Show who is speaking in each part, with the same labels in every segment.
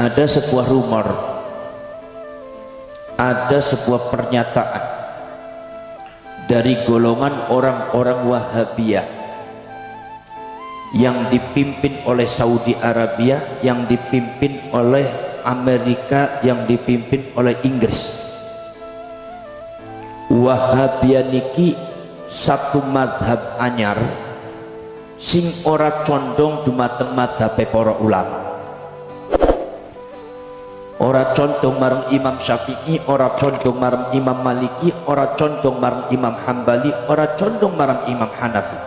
Speaker 1: ada sebuah rumor, ada sebuah pernyataan dari golongan orang-orang Wahabiyah yang dipimpin oleh Saudi Arabia, yang dipimpin oleh Amerika, yang dipimpin oleh Inggris. Wahabiyah niki satu madhab anyar sing ora condong dumateng madhab para ulama, ora condong marang Imam Syafi'i, ora condong marang Imam Maliki, ora condong marang Imam Hambali, ora condong marang Imam Hanafi.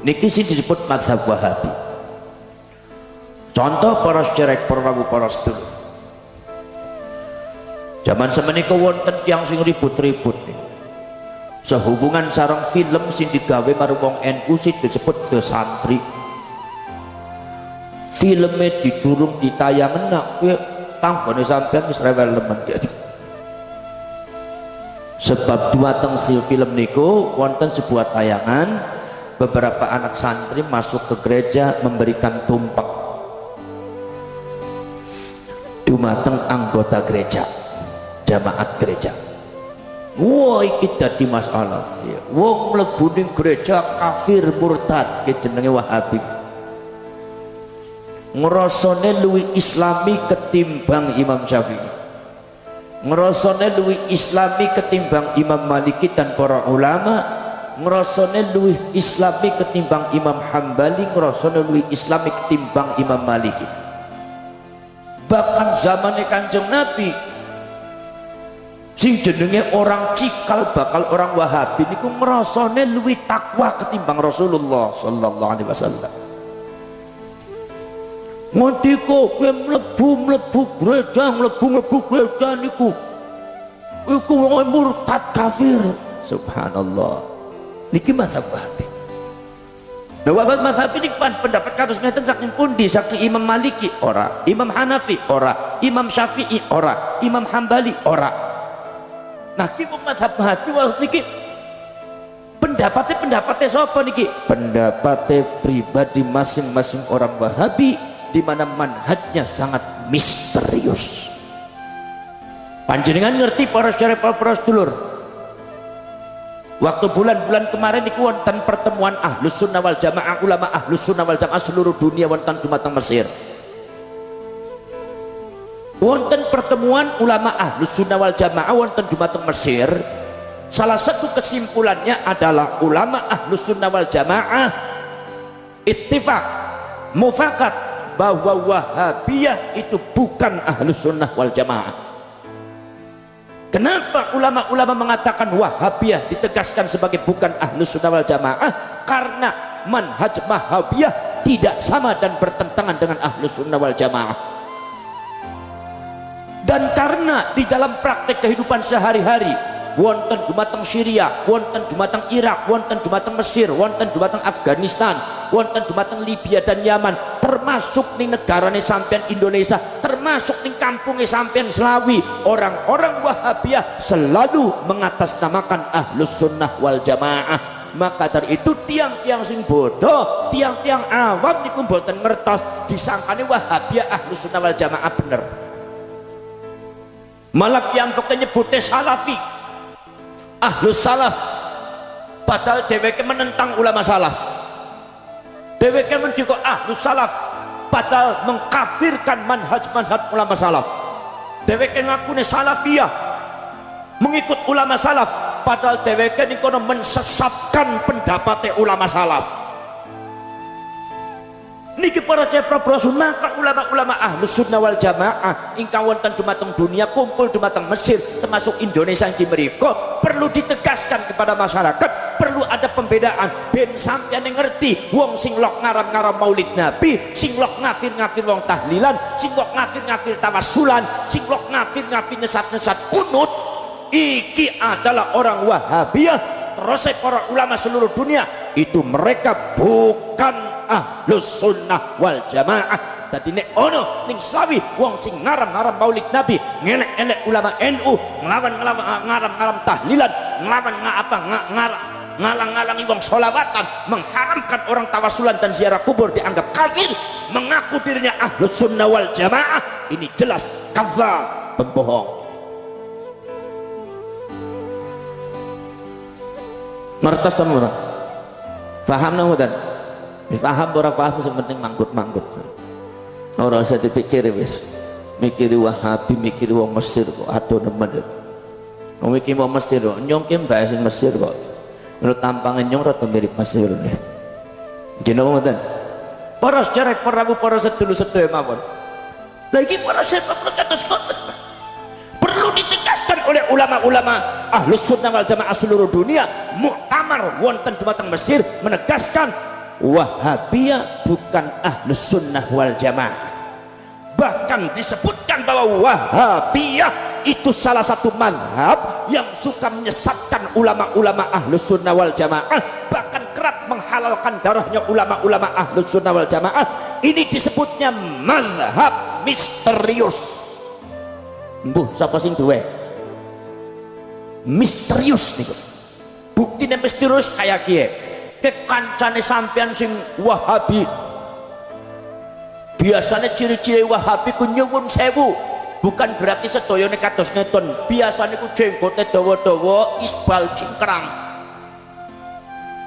Speaker 1: Niki sing disebut madhab Wahabi. Contoh para sederek, para rawuh, para sedulur, zaman semenika wonten tiyang sing ribut-ribut sehubungan sareng film sing digawe marang wong NU sing disebut The Santri. Filmnya didurung ditayangen nak kowe tanggane sampean wis rewel lemen ya. Sebab dumateng si film niku wonten sebuah tayangan beberapa anak santri masuk ke gereja memberikan tumpeng dumateng anggota gereja, jamaat gereja. Wah, iki dadi masalah. Wong mlebu ning gereja kafir murtad, ki jenenge Wahabi. Ngrasane luwih islami ketimbang Imam Syafi'i. Ngrasane luwih islami ketimbang Imam Maliki dan para ulama. Ngrasane luwih islami ketimbang Imam Hambali, ngrasane luwih islami ketimbang Imam Maliki. Bahkan zamane Kanjeng Nabi sing jenenge orang cikal bakal orang Wahabi niku ngrasane luwih takwa ketimbang Rasulullah sallallahu alaihi wasallam. Ngendika kowe mlebu gereja niku iku wong murtad kafir. Subhanallah. Niki mazhab Wahabi. Nah, mazhab ini pendapat kados ngeten saking pundi? Saking Imam Maliki ora, Imam Hanafi ora, Imam Syafi'i ora, Imam Hambali ora. Nah, ki mazhab Wahabi niki pendapatnya sapa niki? Pendapatnya pribadi masing-masing orang Wahabi, di mana manhajnya sangat misterius. Panjenengan ngerti para sedherek, para sedulur, waktu bulan-bulan kemarin niku wonten pertemuan Ahlus Sunnah wal Jamaah, ulama Ahlus Sunnah wal Jamaah seluruh dunia wonten dumateng Mesir. Wonten pertemuan ulama Ahlus Sunnah wal Jamaah wonten dumateng Mesir. Salah satu kesimpulannya adalah ulama Ahlus Sunnah wal Jamaah ittifaq, mufakat bahwa Wahabiyah itu bukan Ahlus Sunnah wal Jamaah. Kenapa ulama-ulama mengatakan Wahabiyah ditegaskan sebagai bukan Ahlus Sunnah wal Jamaah? Karena manhaj Wahabiyah tidak sama dan bertentangan dengan Ahlus Sunnah wal Jamaah. Dan karena di dalam praktek kehidupan sehari-hari wonten dumateng Syria, wonten dumateng Irak, wonten dumateng Mesir, wonten dumateng Afghanistan, wonten dumateng Libya dan Yaman, termasuk ning negarane sampean Indonesia, termasuk ning kampunge sampean Slawi, orang-orang Wahabiyah selalu mengatasnamakan Ahlus Sunnah wal Jamaah. Maka dari itu tiang-tiang sing bodoh, tiang-tiang awam niku mboten ngertos disangkane Wahabiyah Ahlus Sunnah wal Jamaah bener. Malah yang nyebute Salafi, Ahlus Salaf, padahal dheweke menentang ulama salaf. Dheweke mendika Ahlus Salaf padahal mengkafirkan manhaj-manhaj ulama salaf. Dheweke ngakune Salafiyah, mengikut ulama salaf, padahal dheweke niku mensesatkan pendapatnya ulama salaf. Niki para Rasul, maka ulama-ulama Ahlus Sunnah wal Jamaah ingkang wonten dumateng dunia kumpul dumateng Mesir termasuk Indonesia yang mereka perlu ditegaskan kepada masyarakat, perlu ada pembedaan ben sampeyan ngerti wong sing lok ngaram-ngaram Maulid Nabi, sing lok ngafir-ngafir wong tahlilan, sing lok ngafir-ngafir tawassulan, sing lok ngafir-ngafir nyesat-nyesat kunut, iki adalah orang Wahabiyah. Terus para ulama seluruh dunia itu mereka bukan Ahlus Sunnah wal Jamaah. Tadi nek ono ning Slawi wong sing ngaram-ngaram Maulid Nabi, ngelek-elek ulama NU, nglawan ngaram-ngaram tahlilan, nglawan ngalang-ngalangi wong sholawatan, mengharamkan orang tawasulan dan ziarah kubur, dianggap kafir, mengaku dirinya ahlus sunnah wal jamaah, ini jelas kadzdzab, pembohong. Mertas semua paham namudan paham ora paham, sepenting manggut-manggut, ora usah dipikir wis, mikiri Wahabi, mikiri wong Mesir kok adoh nemen. Wong iki wong Mesir kok nyongke bahasa Mesir kok. Menurut tampangnya nyong rada mirip Mesir nggih. Nggih napa mboten? Para sedherek, para rawu, para sedulur sedaya mawon. Lah iki para sedherek kados ngoten. Perlu ditegaskan oleh ulama-ulama Ahlus Sunnah wal Jamaah seluruh dunia, muktamar wonten dumateng Mesir menegaskan Wahabiyah bukan Ahlus Sunnah wal Jamaah. Bahkan disebutkan bahwa Wahabiyah itu salah satu manhaj yang suka menyesatkan ulama-ulama Ahlus Sunnah wal Jamaah, bahkan kerap menghalalkan darahnya ulama-ulama Ahlus Sunnah wal Jamaah. Ini disebutnya manhaj misterius. Mbuh sapa sing duwe? Misterius niku. Buktine misterius kaya kiye? Kekancane sampean sing Wahabi. Biasanya ciri-ciri Wahabi ku nyuwun sewu, bukan berarti sedaya kados ngeton. Biasanya ku jenggote dawa-dawa, isbal cingkrang,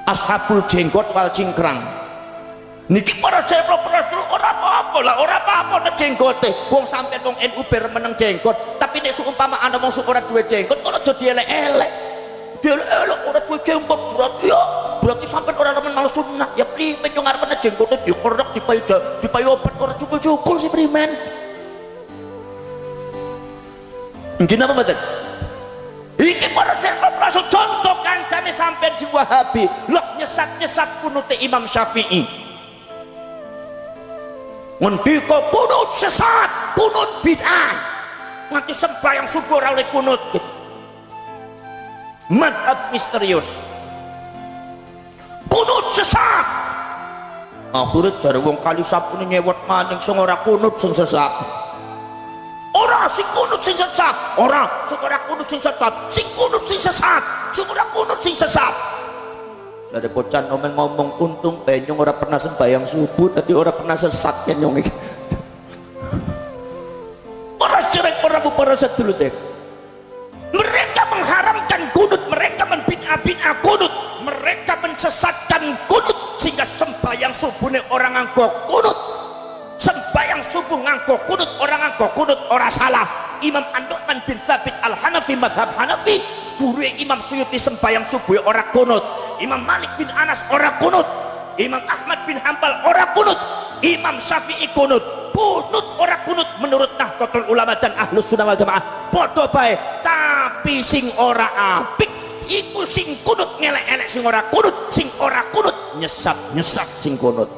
Speaker 1: ashabul jenggot wal cingkrang. Niki para para ora apa-apa lah, ora apa-apa nek jenggote. Wong sampeyan wong NU ber meneng jenggot, tapi nek seumpama ana wong ora duwe jenggot, ora aja dielek-elek. Dielek-elek ora duwe jenggot berarti sampeyan ora remen mal sunnah. Ya primen yo ngarepne jenggote dikerek dipayu obat ora cukul-cukul sih primen. Nggih napa mboten? Iki para langsung contoh kancane sampeyan sing Wahabi, lho nyesat-nyesat kunute Imam Syafi'i. Ngendika kunut sesat, kunut bid'ah. Nganti sembahyang subuh ora oleh kunut gitu. Madhab misterius. Kunut sesat. Akhirnya dari wong kali sapune nyewot maning sing ora kunut sing sesat. Ora sing kunut sing sesat, ora sing ora kunut sing sesat, sing kunut sing sesat, sing ora kunut sing sesat. Ada bocah ngomong untung penyong ora pernah sembahyang subuh, tapi ora pernah sesat kenyong iki. Ora cerek para sedulur dek. Mereka mengharamkan kunut, mereka membid'ah kunut, mereka mensesatkan kunut sehingga sembahyang subuhnya orang nganggo kunut. Sembahyang subuh nganggo kunut, orang nganggo kunut ora salah. Imam An-Nu'man bin Thabit Al-Hanafi madhab Hanafi, guru Imam Suyuti sembahyang subuh ora kunut. Imam Malik bin Anas ora kunut, Imam Ahmad bin Hanbal ora kunut, Imam Syafi'i kunut. Kunut ora kunut menurut Nahdlatul Ulama dan Ahlus Sunnah wal Jamaah padha bae, tapi sing ora apik iku sing kunut ngelek-elek sing ora kunut, sing ora kunut nyesat-nyesat sing kunut.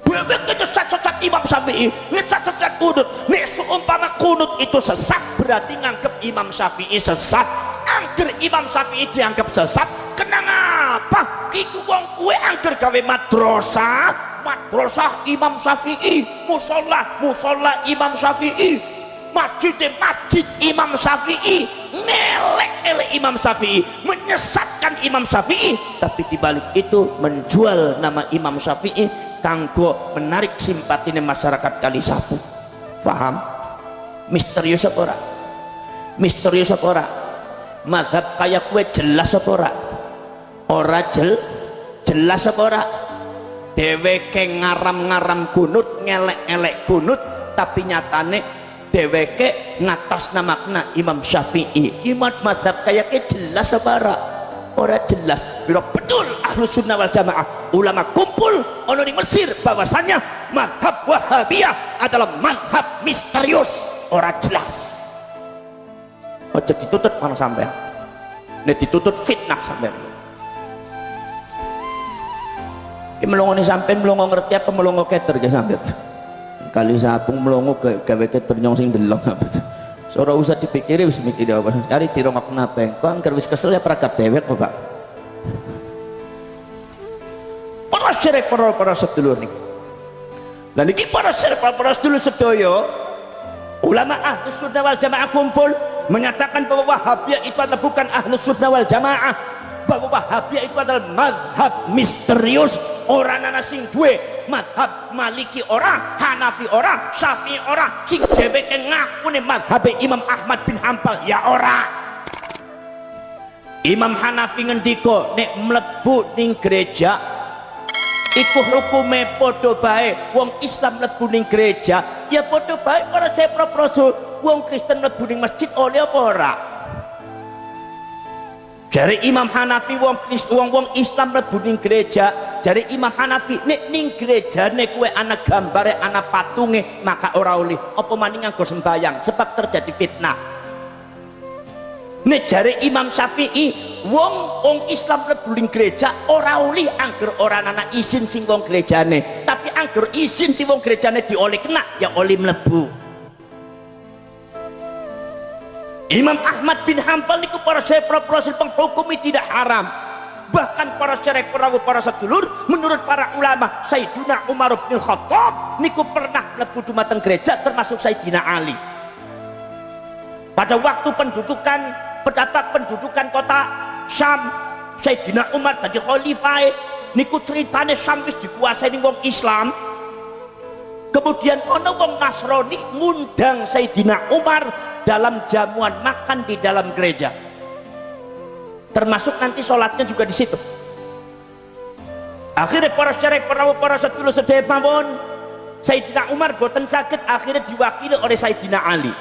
Speaker 1: Bebek nyesat-nyesat Imam Syafi'i, nyesat-nyesat kunut. Nek seumpama kunut itu sesat, berarti nganggep Imam Syafi'i sesat. Angger Imam Syafi'i dianggap sesat, kenapa? Iku wong kuwe angger gawe madrasah Imam Syafi'i, musola Imam Syafi'i, masjid Imam Syafi'i, ngelek-elek Imam Syafi'i, menyesatkan Imam Syafi'i, tapi dibalik itu menjual nama Imam Syafi'i kanggo menarik simpatine masyarakat Kalisapu. Paham? Misterius apa ora? Misterius apa ora? Mazhab kaya kue jelas apa ora? Ora jelas apa ora? Dheweke ngaram-ngaram kunut, ngelek-elek kunut, tapi nyatane dheweke ngatasnamakan Imam Syafi'i. Imam mazhab kaya ke jelas apa ora? Ora jelas. Bila betul Ahlus Sunnah wal Jamaah ulama kumpul ono di Mesir bahwasanya mazhab Wahabiyah adalah mazhab misterius, ora jelas. Ojo ditutut mana sampai, nek ditutut fitnah sampai. Ini melongo nih sampai melongo ngerti apa melongo keter ya sampai. Kali sapung melongo gawe keter nyong sing delok sampai. Ora usah dipikiri wis mikir apa. Cari dirongokna bengko angger wis kesel ya perangkat dewek kok, Pak. Para syarif para sedulur niki. Lah niki para syarif para sedulur sedaya ulama Ahlus Sunnah wal Jamaah kumpul menyatakan bahwa Wahabiyah itu adalah bukan Ahlus Sunnah wal Jamaah. bahwa Wahabiyah itu adalah mazhab misterius. Orang ana sing duwe mazhab Maliki orang, Hanafi orang, Syafi'i orang, sing dheweke ngakune mazhab Imam Ahmad bin Hanbal ya ora. Imam Hanafi ngendika nek mlebu ning gereja iku hukume padha bae wong Islam mlebu ning gereja ya padha bae para proposal wong Kristen mlebu ning masjid oleh apa ora. Jare Imam Hanafi wong Islam mlebu ning gereja, jare Imam Hanafi nek ning gerejane kowe ana gambare ana patunge maka ora oleh apa maning nganggo sembayang sebab terjadi fitnah. Nek jare Imam Syafi'i wong Islam mlebu ning gereja ora oleh angger ora ana izin sing wong gerejane, tapi angger izin sing wong gerejane dioleh kena ya oleh mlebu. Imam Ahmad bin Hanbal niku para proses penghukumi tidak haram. Bahkan para syarek para sedulur menurut para ulama Sayyidina Umar bin Khattab niku pernah mlebu dumateng gereja termasuk Sayyidina Ali. Pada waktu pendudukan kota Syam, Sayyidina Umar dadi khalifah niku ceritane Syam wis dikuasai wong Islam. Kemudian ana wong Nasrani ngundang Sayyidina Umar dalam jamuan makan di dalam gereja, termasuk nanti sholatnya juga di situ. Akhirnya para syarek para sedulur sedaya mawon Sayyidina Umar boten sakit, akhirnya diwakili oleh Sayyidina Ali.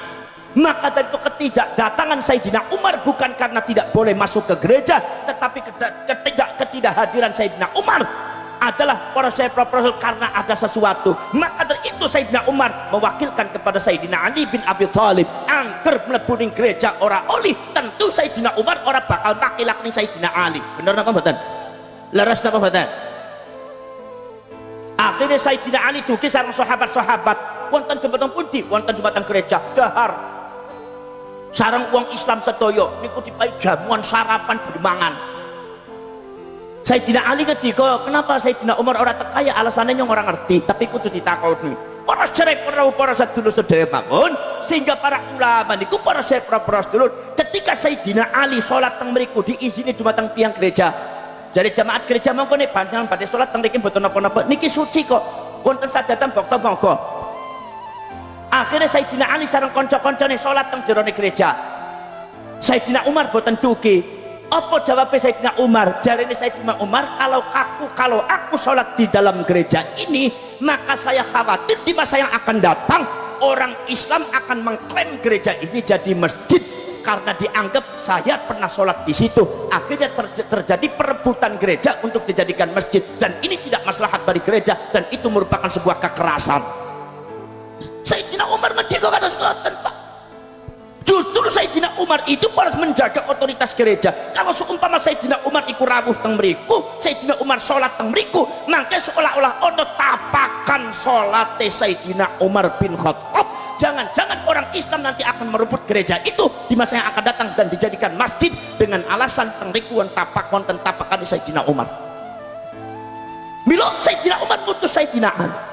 Speaker 1: Maka dari itu ketidakdatangan Sayyidina Umar bukan karena tidak boleh masuk ke gereja, tetapi ketidakhadiran Sayyidina Umar adalah para syarek karena ada sesuatu. Maka dari itu Sayyidina Umar mewakilkan kepada Sayyidina Ali bin Abi Thalib angker mlebu ning gereja ora oli. Tentu Sayyidina Umar ora bakal makilak ning Sayyidina Ali. Bener napa mboten? Leres napa mboten? Akhirnya Sayyidina Ali dugi sareng sahabat-sahabat wonten dumateng pundi? Wonten dumateng gereja dahar sareng wong Islam sedaya niku dipahi jamuan sarapan bermangan. Sayyidina Ali ketika kenapa Sayyidina Umar orang tekaya alasannya yang orang ngerti tapi kudu ditakoni para syarek para sedulur sedaya mawon sehingga para ulama niku para syarek para sedulur ketika Sayyidina Ali sholat teng mriku diizini dumateng tiang gereja dari jamaat gereja monggo nek panjenengan badhe sholat teng mriki mboten napa-napa niki suci kok wonten sajatan bokto monggo. Akhirnya Sayyidina Ali sareng kanca-kancane sholat teng jero gereja. Sayyidina Umar boten dugi. Apa jawabnya Sayyidina Umar? Jarine Sayyidina Umar, kalau aku sholat di dalam gereja ini, maka saya khawatir di masa yang akan datang orang Islam akan mengklaim gereja ini jadi masjid karena dianggap saya pernah sholat di situ. Akhirnya terjadi perebutan gereja untuk dijadikan masjid dan ini tidak maslahat bagi gereja dan itu merupakan sebuah kekerasan. Sayyidina Umar mendiko kata selatan Pak. Justru Sayyidina Umar itu harus menjaga otoritas gereja. Kalau seumpama Sayyidina Umar iku rawuh teng mriku, Sayyidina Umar sholat teng mriku, maka seolah-olah ono tapakan salate Sayyidina Umar bin Khattab. Jangan-jangan orang Islam nanti akan merebut gereja itu di masa yang akan datang dan dijadikan masjid dengan alasan teng mriku tapak wonten tapakan Sayyidina Umar. Mila Sayyidina Umar putus Sayyidina Ali.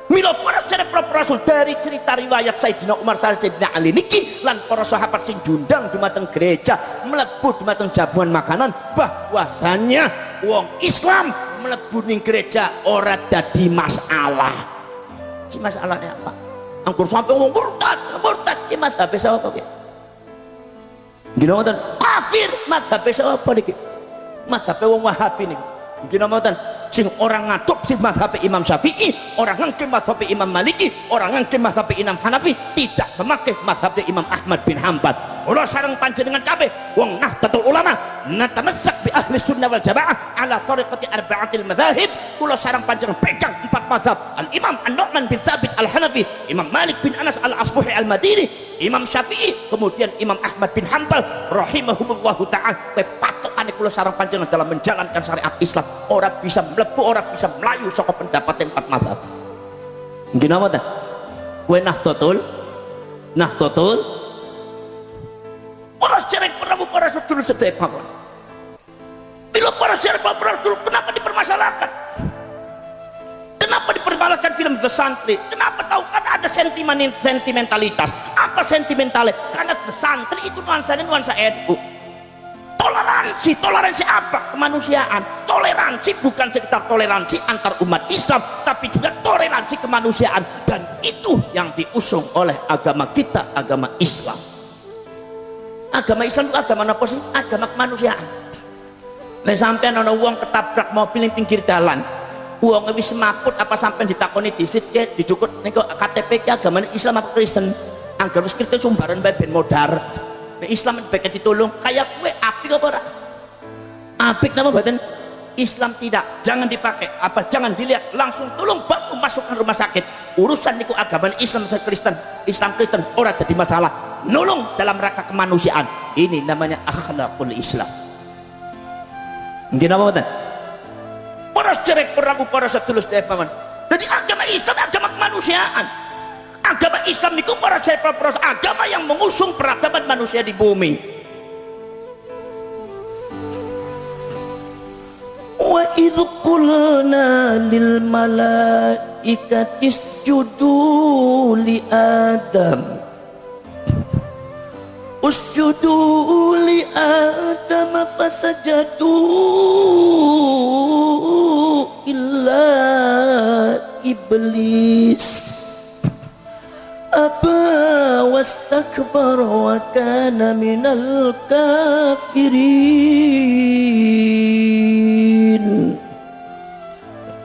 Speaker 1: Mila para Rasul dari cerita riwayat Sayyidina Umar sareng Sayyidina Ali niki lan para sahabat sing diundang dumateng gereja mlebu dumateng jamuan makanan bahwasanya wong Islam mlebu ning gereja ora dadi masalah. Si masalahnya apa? Anggur sampai wong murtad iki mazhab sapa iki? Nggih wonten kafir mazhab sapa niki? Mazhab wong Wahabi niki. Nggih wonten sing orang ngadop sing mazhab Imam Syafi'i, orang ngengke mazhab Imam Maliki, orang ngengke mazhab Imam Hanafi, tidak memakai mazhab Imam Ahmad bin Hanbal. Kula sareng panjenengan kabeh wong Nahdlatul Ulama natamassak bi ahli sunnah wal jamaah ala tariqati arba'atil madzahib. Kula sareng panjenengan pegang empat mazhab: Al-Imam An-Nu'man bin Tsabit Al-Hanafi, Imam Malik bin Anas Al-Asbuhi Al-Madini, Imam Syafi'i, kemudian Imam Ahmad bin Hanbal rahimahumullahu ta'ala. Patokane kula sareng panjenengan dalam menjalankan syariat Islam ora bisa mlebu, ora bisa melayu saka pendapat empat mazhab. Nggih napa ta? Kowe Nahdlatul para syarek para sedulur sedaya mawon. Bila para syarek para sedulur kenapa dipermasalahkan? Kenapa dipermasalahkan film The Santri? Kenapa tahu kan ada sentimentalitas? Apa sentimentalnya? Karena The Santri itu nuansanya nuansa NU. Toleransi toleransi. Toleransi apa? Kemanusiaan. Toleransi bukan sekedar toleransi antar umat Islam, tapi juga toleransi kemanusiaan, dan itu yang diusung oleh agama kita, agama Islam. Agama Islam itu agama apa sih? Agama kemanusiaan. Nek sampean ana wong ketabrak mobil ning pinggir dalan, wong wis semaput apa sampean ditakoni disit dijukut ning KTP ki agama Islam apa Kristen? Angger wis Kristen sumbaran bae ben modar. Nek Islam bae ditolong kayak kowe apik apa ora? Apik napa mboten? Islam tidak, jangan dipakai apa, jangan dilihat, langsung tolong bawa masukkan rumah sakit. Urusan niku agama Islam Kristen, Islam Kristen ora jadi masalah. Nolong dalam rangka kemanusiaan. Ini namanya akhlakul Islam. Mungkin apa mboten? Para cerek perahu para sedulur paman. Jadi agama Islam agama kemanusiaan. Agama Islam niku para cerek agama yang mengusung peradaban manusia di bumi. Wa idh qulna lil malaikati isjudu li Adam usjudu li Adam fasajadu illa iblis aba wastakbara wa kana minal kafirin.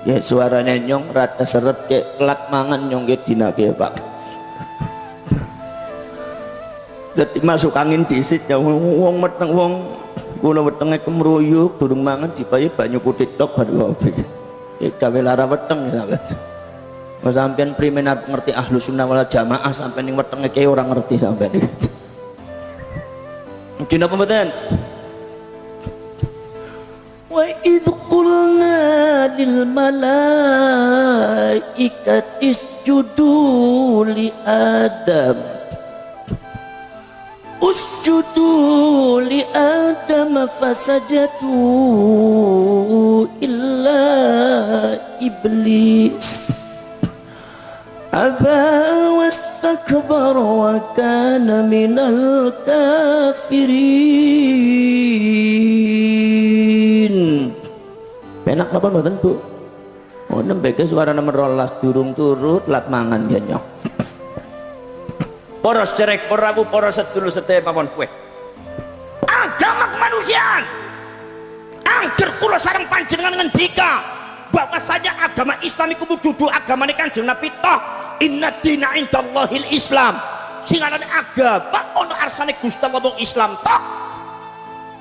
Speaker 1: Ya suaranya nyong rada seret kayak kelat mangan nyong ke dina ke Pak. Dadi masuk angin disit ya wong meteng wong kula wetenge kemruyuk durung mangan dipayu banyu putih tok bar kopi. Iki gawe lara weteng ya. Mas sampean primen arep ngerti Ahlus Sunnah wal Jamaah sampean ning wetenge ki ora ngerti sampean iki. Mungkin apa mboten? Wa idh qulna lil malaikati isjudu li Adam usjudu li Adam fasajadu illa iblis aba wastakbara wa kana minal kafirin. Penak apa mboten Bu? Oh nembeke suara nomor 12 durung turut lat mangan ya nyok. Poros cerek porabu poros sedulur sedaya pamon kowe. Agama kemanusiaan. Angger kula sareng panjenengan ngendika bahwasanya agama Islam iku dudu agamane Kanjeng Nabi tok. Inna dina indallahil Islam. Sing arane agama ono arsane Gusti Allah wong Islam tok.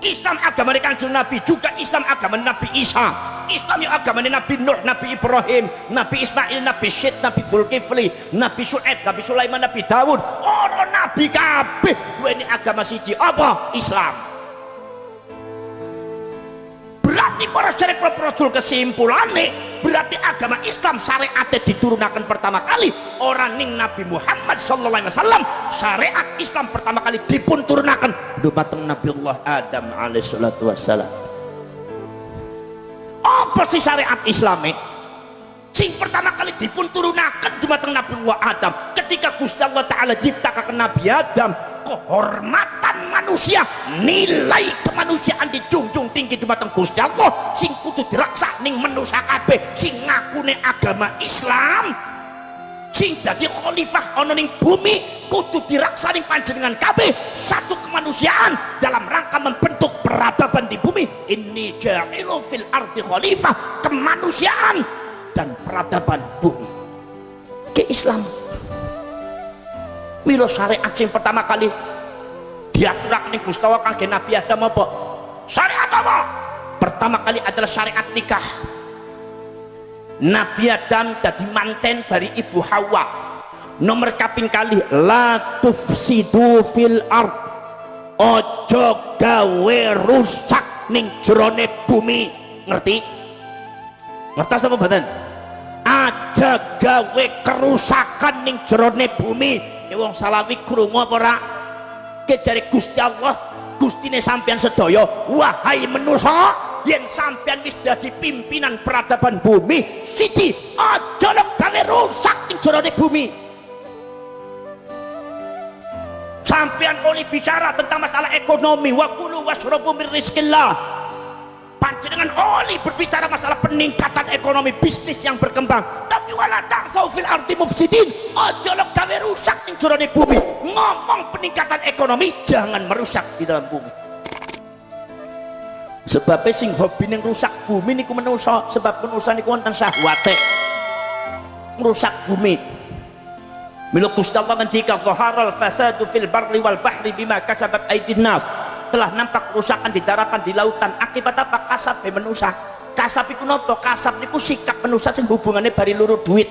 Speaker 1: Islam agamane Kanjeng Nabi, juga Islam agama Nabi Isa. Islam yang agamane Nabi Nuh, Nabi Ibrahim, Nabi Ismail, Nabi Syed, Nabi Zulkifli, Nabi Syuaib, Nabi Sulaiman, Nabi Daud. Ora nabi kabeh duweni agama siji apa? Islam. Berarti para syariat Rasul kesimpulannya berarti agama Islam syariatnya diturunakan pertama kali orang ning Nabi Muhammad sallallahu alaihi wasallam. Syariat Islam pertama kali dipun turunakan dumateng Nabiullah Adam alaihi salatu wassalam. Apa sih syariat Islami? Sing pertama kali dipun turunakan dumateng Nabiullah Adam ketika Gusti Allah taala ciptakan Nabi Adam. Kehormatan manusia, nilai kemanusiaan dijunjung tinggi dumateng Gusti Allah sing kudu diraksa ning manusia kabeh sing ngakune agama Islam, sing dadi khalifah ana ning bumi kudu diraksa ning panjenengan kabeh. Satu kemanusiaan dalam rangka membentuk peradaban di bumi. Inni ja'ilu fil ardi khalifah, kemanusiaan dan peradaban bumi ke Islam. Milo syariat yang pertama kali diaturak ning Gusti Allah kangge Nabi Adam apa? Syariat apa? Pertama kali adalah syariat nikah. Nabi Adam dadi manten dari Ibu Hawa. Nomor kaping kali la tufsidu fil ard. Ojo gawe rusak ning jerone bumi. Ngerti? Ngertos apa mboten? Aja gawe kerusakan ning jerone bumi. Wong salawi krungu apa ora? Kejare Gusti Allah, Gustine sampean sedaya, wahai manusa, yen sampean wis dadi pimpinan peradaban bumi, siji aja gawe rusak ning jerone bumi. Sampean boleh bicara tentang masalah ekonomi, wa kulu washrabu min rizqillah. Panjenengan oleh berbicara masalah peningkatan ekonomi bisnis yang berkembang, tapi wala ta'sau fil ardi mufsidin. Aja lo gawe rusak ning jroning bumi. Ngomong peningkatan ekonomi, jangan merusak di dalam bumi. Sebab sing hobi ning rusak bumi niku manusa, sebab manusa niku wonten syahwate. Merusak bumi. Mila Gusti Allah ngendika zaharal fasadu fil barri wal bahri bima kasabat aydin nas. Telah nampak kerusakan di daratan, di lautan, akibat apa? Kasab manusia. Kasab iku napa? Kasab niku sikap manusia sing hubungane bari luru duit.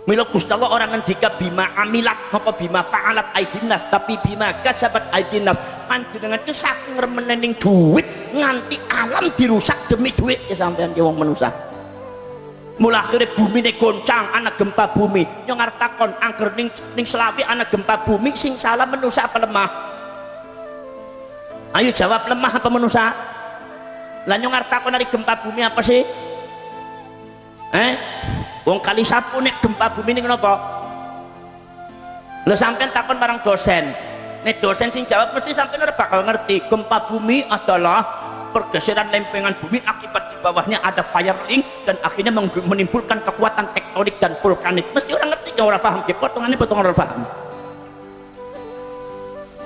Speaker 1: Mila Gusti Allah orang ngendika bima amilat, napa bima fa'alat aidinas, tapi bima kasabat aidinas. Panjenengan itu saking remenening duit nganti alam dirusak demi duit ya sampean ki wong manusia. Mula akhirnya bumi ini goncang, anak gempa bumi. Yang ngartakon angker ning Selawi anak gempa bumi, sing salah manusia apa lemah? Ayo jawab, lemah apa manusia? Lah nyong ngartakon dari gempa bumi apa sih? Wong kali sapu nek gempa bumi ini kenapa? Lah sampean takon barang dosen. Nek dosen sing jawab mesti sampean ora bakal ngerti. Gempa bumi adalah pergeseran lempengan bumi akibat di bawahnya ada firing dan akhirnya menimbulkan kekuatan tektonik dan vulkanik. Mesti orang ngerti, orang paham. Potongannya potongan orang paham.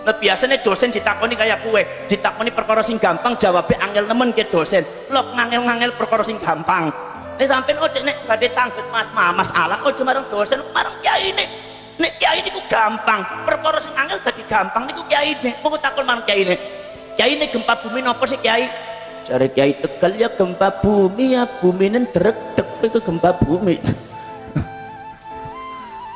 Speaker 1: Nah biasanya dosen ditakoni kayak kue, ditakoni perkara sing gampang jawabnya angel nemen ke dosen. Lok ngangel-ngangel perkara sing gampang. Nek sampean ojo nek badhe tangget masalah ojo marang dosen, marang kiai nek. Nek kiai niku gampang, perkara sing angel dadi gampang niku kiai nek. Kok takon marang kiai nek. Kiai nek gempa bumi napa sih kiai? Jare kiai Tegal ya gempa bumi ya bumine drek-drek itu gempa bumi.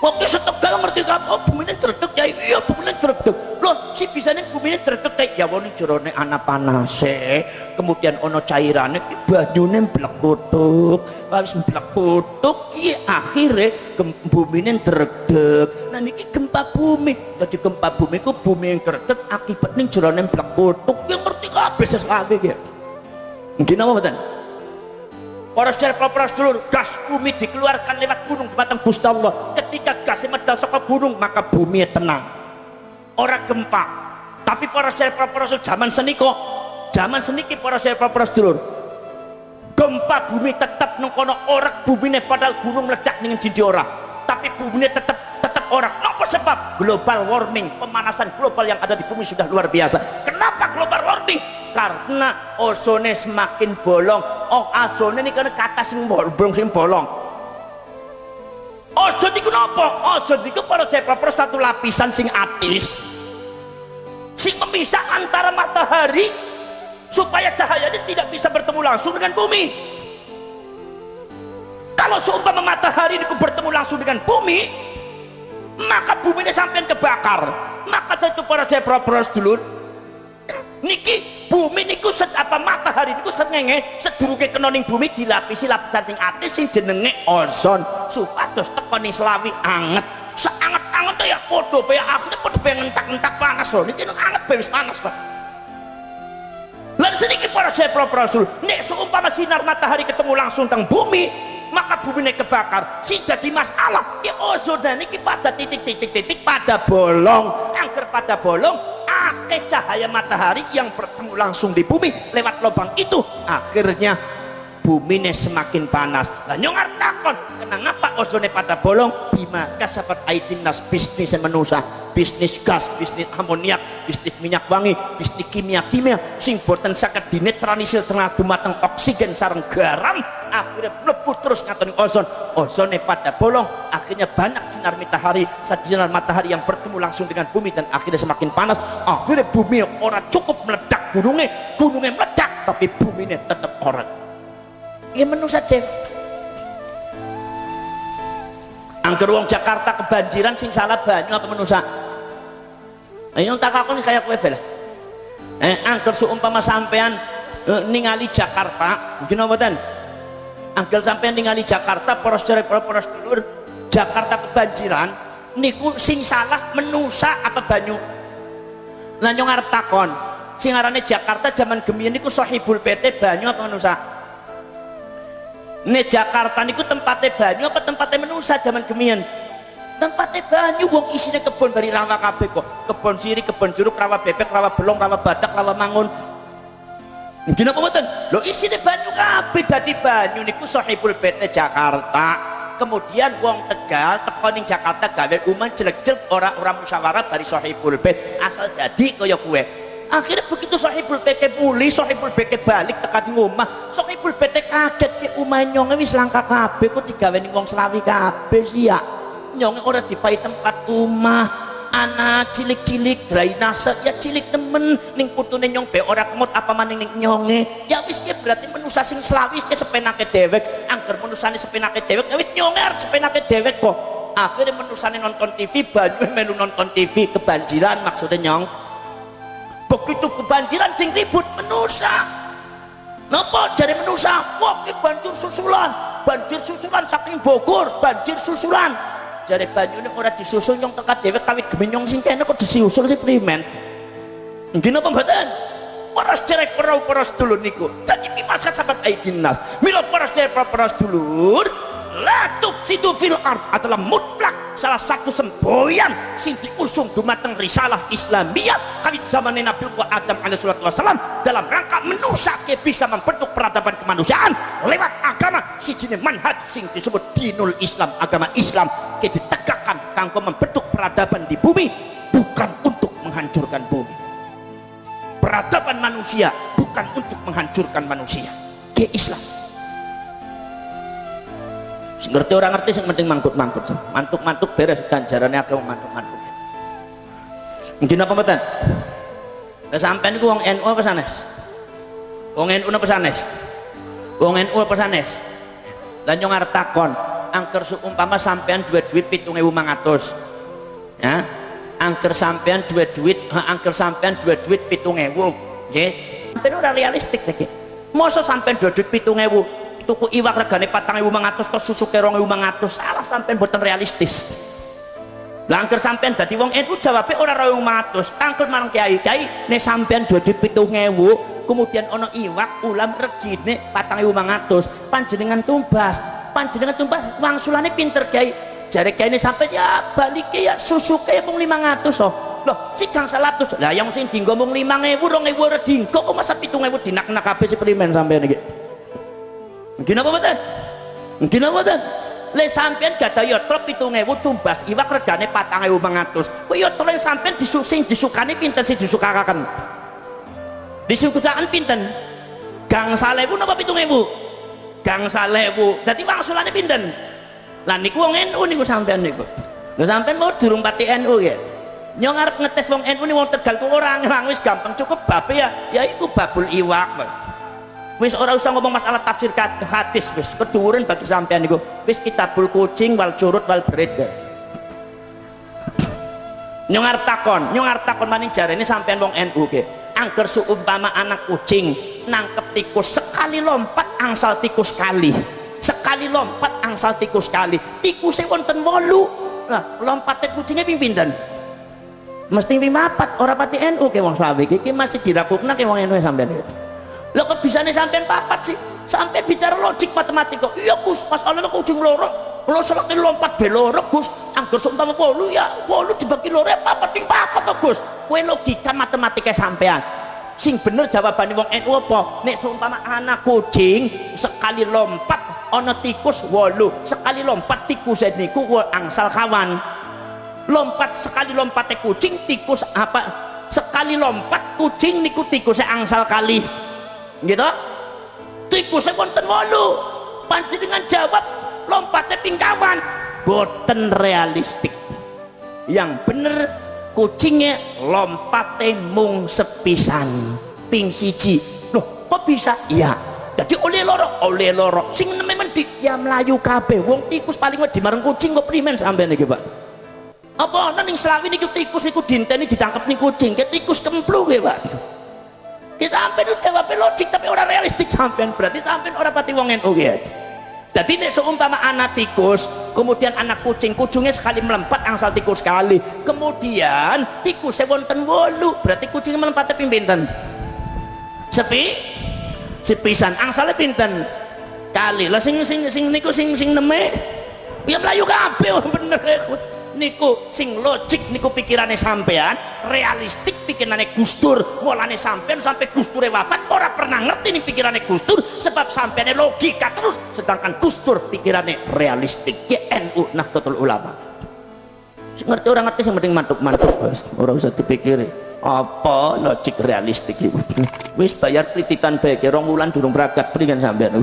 Speaker 1: Kok setegal ngerti apa bumine drek-drek kiai? Iya bumine drek-drek. Loh si bisane bumine drek-drek ya wong jerone ana panase, kemudian ono cairane banyune mblekutuk. Wis mblekutuk ki akhire bumine drek-drek. Nah niki gempa bumi. Dadi gempa bumi ku bumi yang drek-drek akibat ning jerone mblekutuk. Ki ngerti kabeh sesake ki. Mungkin apa mboten? Para sedulur, gas bumi dikeluarkan lewat gunung dumateng Gusti Allah. Ketika gas medal saka gunung maka bumi tenang. Orang gempa. Tapi para sedulur zaman seniko, zaman seniki para sedulur, gempa bumi tetap nang kono orak bumine padahal gunung meledak ning dindi ora. Tapi bumine tetap orak. Napa sebab? Global warming, pemanasan global yang ada di bumi sudah luar biasa. Kenapa global warming? Karena ozone semakin bolong. Oh, ozone ini karena kata sing bolong. Ozone itu apa? Ozone itu para cepropros satu lapisan sing atis sing memisah antara matahari supaya cahayanya tidak bisa bertemu langsung dengan bumi. Kalau seumpama matahari itu bertemu langsung dengan bumi, maka bumi ini sampai kebakar. Maka itu para cepropros dulu niki bumi niku apa matahari niku srengenge sedurunge kena ning bumi dilapisi lapisan sing atis sing jenenge ozon supados teko ning Selawi anget. Sangat-anget ya padha bae aku padha bae ngentak-entak panas lho niki anget bae wis panas Pak. Lan seniki para Rasul nek seumpama sinar matahari ketemu langsung teng bumi maka bumi ini kebakar. Si jadi masalah ya ozon niki pada titik-titik pada bolong. Angger pada bolong akeh cahaya matahari yang bertemu langsung di bumi lewat lubang itu akhirnya bumi ini semakin panas. Lah nyong takon kenapa ozone pada bolong? Bima kasabat aidinas, bisnis manusia, bisnis gas, bisnis amoniak, bisnis minyak wangi, bisnis kimia sing boten saged dinetralisir tengah dumateng oksigen sareng garam akhirnya mlebu terus ngatoni ozone pada bolong akhirnya banyak sinar matahari yang bertemu langsung dengan bumi dan akhirnya semakin panas akhirnya bumi ora cukup meledak gunungnya meledak tapi bumi ini tetap orang ini menu saja. Angger wong Jakarta kebanjiran sing salah banyu apa manusia? Ayo tak akon kayak kowe bela. Angger seumpama sampean ningali Jakarta, mungkin mboten? Angger sampean ningali Jakarta poros dulur Jakarta kebanjiran niku sing salah menusa apa banyu? Lah nyong arep takon, sing arane Jakarta zaman gemien niku sahibul PT banyu apa manusia? Nek Jakarta niku tempatnya banyu apa tempatnya manusia zaman gemien? tempatnya banyu wong isine kebon bari rawa kabeh kok, kebon sirih, kebon jeruk, rawa bebek, rawa belong, rawa badak, rawa mangun. Gini apa mboten? Lho isine banyu kabeh, dadi banyu niku Sahibul Bait Jakarta. Kemudian wong Tegal teko ning Jakarta gawe umah jelek-jelek ora musyawarah bari Sahibul Bait asal dadi kaya kuwe. Akhirnya begitu Sahibul Bait pulih, Sahibul Bait balik teka di omah, Sahibul Bait kaget ke omah nyonge wis langka kabeh kok digaweni wong Slawi kabeh sih ya. Nyonge ora dipai tempat omah, anak cilik-cilik drainase ya cilik temen ning putune nyong be ora kemut apa maning ning nyonge. Ya wis ki berarti manusa sing Slawi ki sepenake dewek, angger manusane sepenake dewek ya wis nyonge arep sepenake dewek kok. Akhirnya manusane nonton TV, banyu melu nonton TV kebanjiran maksudnya nyong. Begitu kebanjiran sing ribut manusa. Napa jare manusa? Wah ki banjir susulan. Banjir susulan saking Bogor, banjir susulan. Jare banyune ora disusul nyong tekan dhewek kawit gemenyong sing kene kok disusul si primen. Nggih napa mboten? Para cerek para sedulur niku. Dadi pimas sahabat aidinas. Mila para cerek para sedulur, la tufsidu fil ard adalah mutlak salah satu semboyan sing diusung dumateng risalah Islamiyah kawit zamane Nabi Adam alaihi salatu wasalam dalam rangka menusake bisa membentuk peradaban kemanusiaan lewat agama sijine manhaj sing disebut dinul Islam, agama Islam ke ditegakkan kanggo membentuk peradaban di bumi bukan untuk menghancurkan bumi. Peradaban manusia bukan untuk menghancurkan manusia. Ke Islam. Ngerti orang ngerti yang penting mangkut-mangkut mantuk-mantuk beres ganjarannya akeh mantuk-mantuk. Mungkin apa mboten? Lah sampean niku wong NU apa sanes? Wong NU apa sanes? Wong NU apa sanes? Lah nyong arep takon, angker seumpama sampean duwe duit 7.500. Ya. Angker sampean duwe duit, angker sampean duwe duit 7.000. Nggih. Sampeyan ora realistik iki. Mosok sampean duwe duit 7.000 tuku iwak regane 4.500 kok susu 2.500, salah sampean boten realistis. Lah angker sampean dadi wong NU jawabe ora 2.500, tangkel marang kiai-kiai nek sampean duwe duit 7.000 kemudian ana iwak ulam regine 4.500 panjenengan tumbas wangsulane pinter kiai. Jare kiai sampean ya balike ya susu kaya mung 500 oh. Loh sigang 100 lah yang sing dinggo mung 5.000 2.000 ora dinggo kok masa 7.000 dinak-nak kabeh suplemen sampean iki. Mungkin apa mboten? Mungkin apa mboten? Le sampean gadah yatra 7.000 tumbas iwak regane 4.500. Kok yatra sampean disukani pinten sing disukakaken? Disukakan pinten? Gang 1.000 napa 7.000? Gang 1.000. Dadi wangsulane pinten? Lah niku wong NU niku sampean niku. Lho sampean mau durung pati NU ya. Nyong arep ngetes wong NU ni wong Tegal ku ora wis gampang cukup babe ya iku babul iwak. Wis ora usah ngomong masalah tafsir hadis wis keduren bagi sampean niku wis kitabul kucing wal curut wal berit. Nyong arep takon maning jarene sampean wong NU ke angger seumpama anak kucing nangkep tikus sekali lompat angsal tikus kali tikusnya wonten 8 lah lompatnya kucingnya ping pinten mesti ping 4 ora pati NU ke wong Slawi iki masih dirapukna ke wong NU sampean. Lah kok bisane sampean 4 sih? Sampean bicara logik matematik kok. Iya Gus, masalahnya kucing loro. Kalau selaki lompat beloro Gus, angger seumpama 8 ya 8 dibagi loro ya 4 ping 4 to Gus. Kowe logika matematika sampean. Sing bener jawabane wong NU apa? Nek seumpama anak kucing sekali lompat ana tikus 8. Sekali lompat tikus niku angsal kawan. Lompat sekali lompate kucing tikus apa? Sekali lompat kucing niku tikusnya angsal kali. Gitu tikusnya wonten 8 panjenengan jawab lompatnya pingkawan boten realistik. Yang bener kucingnya lompatnya mung sepisan ping siji. Loh kok bisa? Iya jadi oleh loro sing memang ya melayu kabeh wong tikus paling wedi marang kucing kok primen sampean iki Pak apa ning Slawi niku tikus niku dinteni ditangkep ning kucing ke tikus kemplu ke Pak. Ki sampean jawab logik tapi ora realistik sampean berarti sampean ora pati wong NU ya. Jadi nek seumpama anak tikus kemudian anak kucing kucingnya sekali melompat angsal tikus sekali kemudian tikusnya wonten 8 berarti kucingnya melompat ping pinten? Sepisan angsalnya pinten? Kali lah sing niku sing neme ya melayu kabeh bener niku sing logik niku pikirannya sampean, realistik pikirannya Gus Dur, mulane sampean sampai Gus Dur wafat ora pernah ngerti nih pikirannya Gus Dur sebab sampeannya logika terus, sedangkan Gus Dur pikirannya realistik. NU Nahdlatul Ulama ngerti orang ngerti yang penting mantuk-mantuk bos, orang usah dipikiri apa logik realistik itu. Wis bayar prititan baik 2 wulan durung berangkat berikan sampean.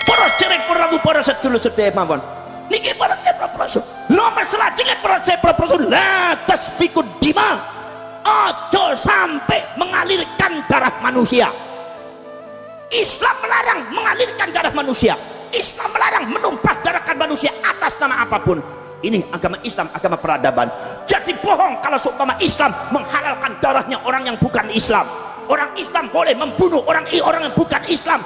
Speaker 1: Para derek para sedulur sedaya mawon niki para Rasul nomor selanjutnya para Rasul la tasfikud dima, ojo sampai mengalirkan darah manusia. Islam melarang mengalirkan darah manusia, Islam melarang menumpah darahkan manusia atas nama apapun. Ini agama Islam, agama peradaban. Jadi bohong kalau seumpama Islam menghalalkan darahnya orang yang bukan Islam. Orang Islam boleh membunuh orang yang bukan Islam.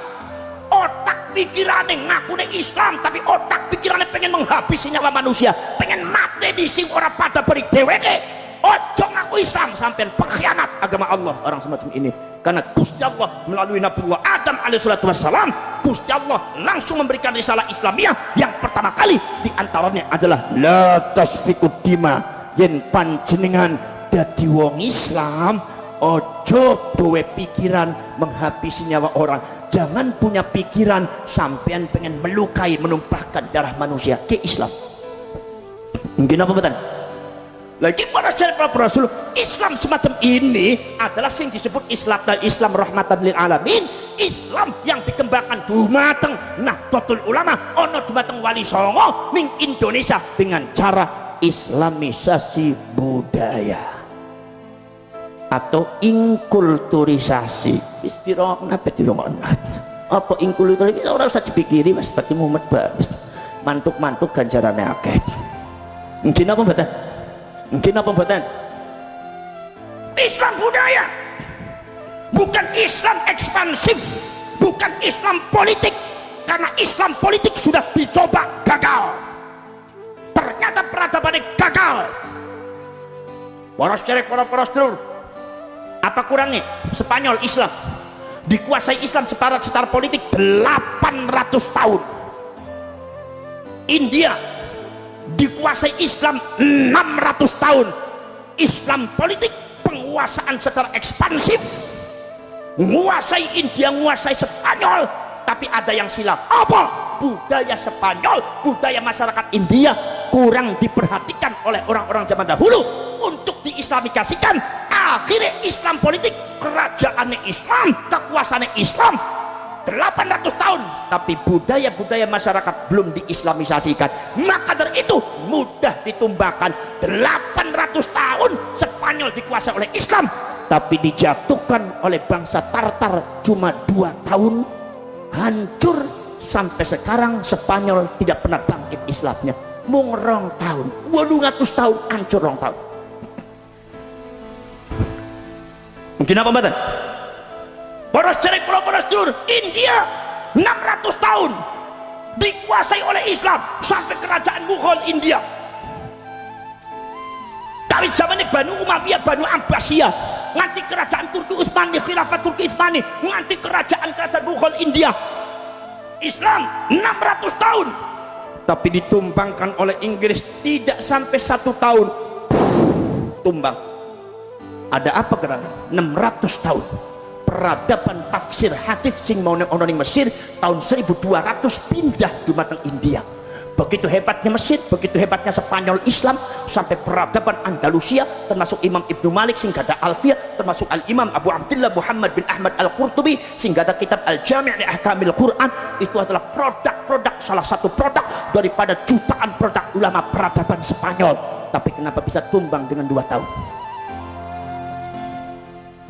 Speaker 1: Otak pikirannya ngakunya Islam, tapi otak pikirannya pengen menghabisi nyawa manusia, pengen mati di sing ora pada beri dheweke. Ojo ngaku Islam sampean pengkhianat agama Allah orang semacam ini. Karena Gusti Allah melalui Nabiullah Adam alaihissalatu wassalam, Gusti Allah langsung memberikan risalah Islamiyah yang pertama kali diantaranya adalah la tasfikud dima, yen panjenengan dadi wong Islam ojo duwe pikiran menghabisi nyawa orang. Jangan punya pikiran sampean pengen melukai, menumpahkan darah manusia ke Islam. Mungkin apa betul? Lagi pada syariat Rasul Islam semacam ini adalah yang disebut Islam dan Islam rahmatan lil alamin. Islam yang dikembangkan dumateng Nahdlatul Ulama ono dumateng Wali Songo ning Indonesia dengan cara islamisasi budaya atau inkulturisasi. Istirong apa dirongoknat apa inkulturisasi ora usah dipikiri Mas seperti Muhammad Babes mantuk-mantuk ganjarannya akeh. Mungkin apa betul? Mungkin apa mboten? Islam budaya bukan Islam ekspansif, bukan Islam politik, karena Islam politik sudah dicoba gagal, ternyata peradabannya gagal. Poros cerek para sedulur, apa kurangnya Spanyol Islam dikuasai Islam secara politik 800 tahun. India dikuasai Islam 600 tahun. Islam politik penguasaan secara ekspansif, menguasai India, menguasai Spanyol, tapi ada yang silap. Apa? Budaya Spanyol, budaya masyarakat India kurang diperhatikan oleh orang-orang zaman dahulu untuk diislamikasikan. Akhirnya Islam politik, kerajaan Islam, kekuasaan Islam 800 tahun, tapi budaya-budaya masyarakat belum diislamisasikan. Maka dari itu mudah ditumbangkan. 800 tahun Spanyol dikuasai oleh Islam, tapi dijatuhkan oleh bangsa Tartar cuma 2 tahun, hancur. Sampai sekarang Spanyol tidak pernah bangkit Islamnya. Mung 2 tahun, 800 tahun hancur 2 tahun. Mungkin apa mbak? Poros cerek poros dur India 600 tahun dikuasai oleh Islam sampai kerajaan Mughal India. Dari zaman Banu Umayyah, Banu Abbasiyah, nganti kerajaan Turki Utsmani, khilafah Turki Utsmani, nganti kerajaan Mughal India. Islam 600 tahun, tapi ditumbangkan oleh Inggris tidak sampai 1 tahun tumbang. Ada apa gerangan? 600 tahun. Peradaban tafsir hadis sing mau ning Mesir tahun 1200 pindah dumateng India. Begitu hebatnya Mesir, begitu hebatnya Spanyol Islam, sampai peradaban Andalusia, termasuk Imam Ibnu Malik sing ada Alfiyah, termasuk Al-Imam Abu Abdullah Muhammad bin Ahmad Al-Qurtubi sing ada kitab Al-Jami' li Ahkamil Quran. Itu adalah produk-produk, salah satu produk daripada jutaan produk ulama peradaban Spanyol. Tapi kenapa bisa tumbang dengan 2 tahun?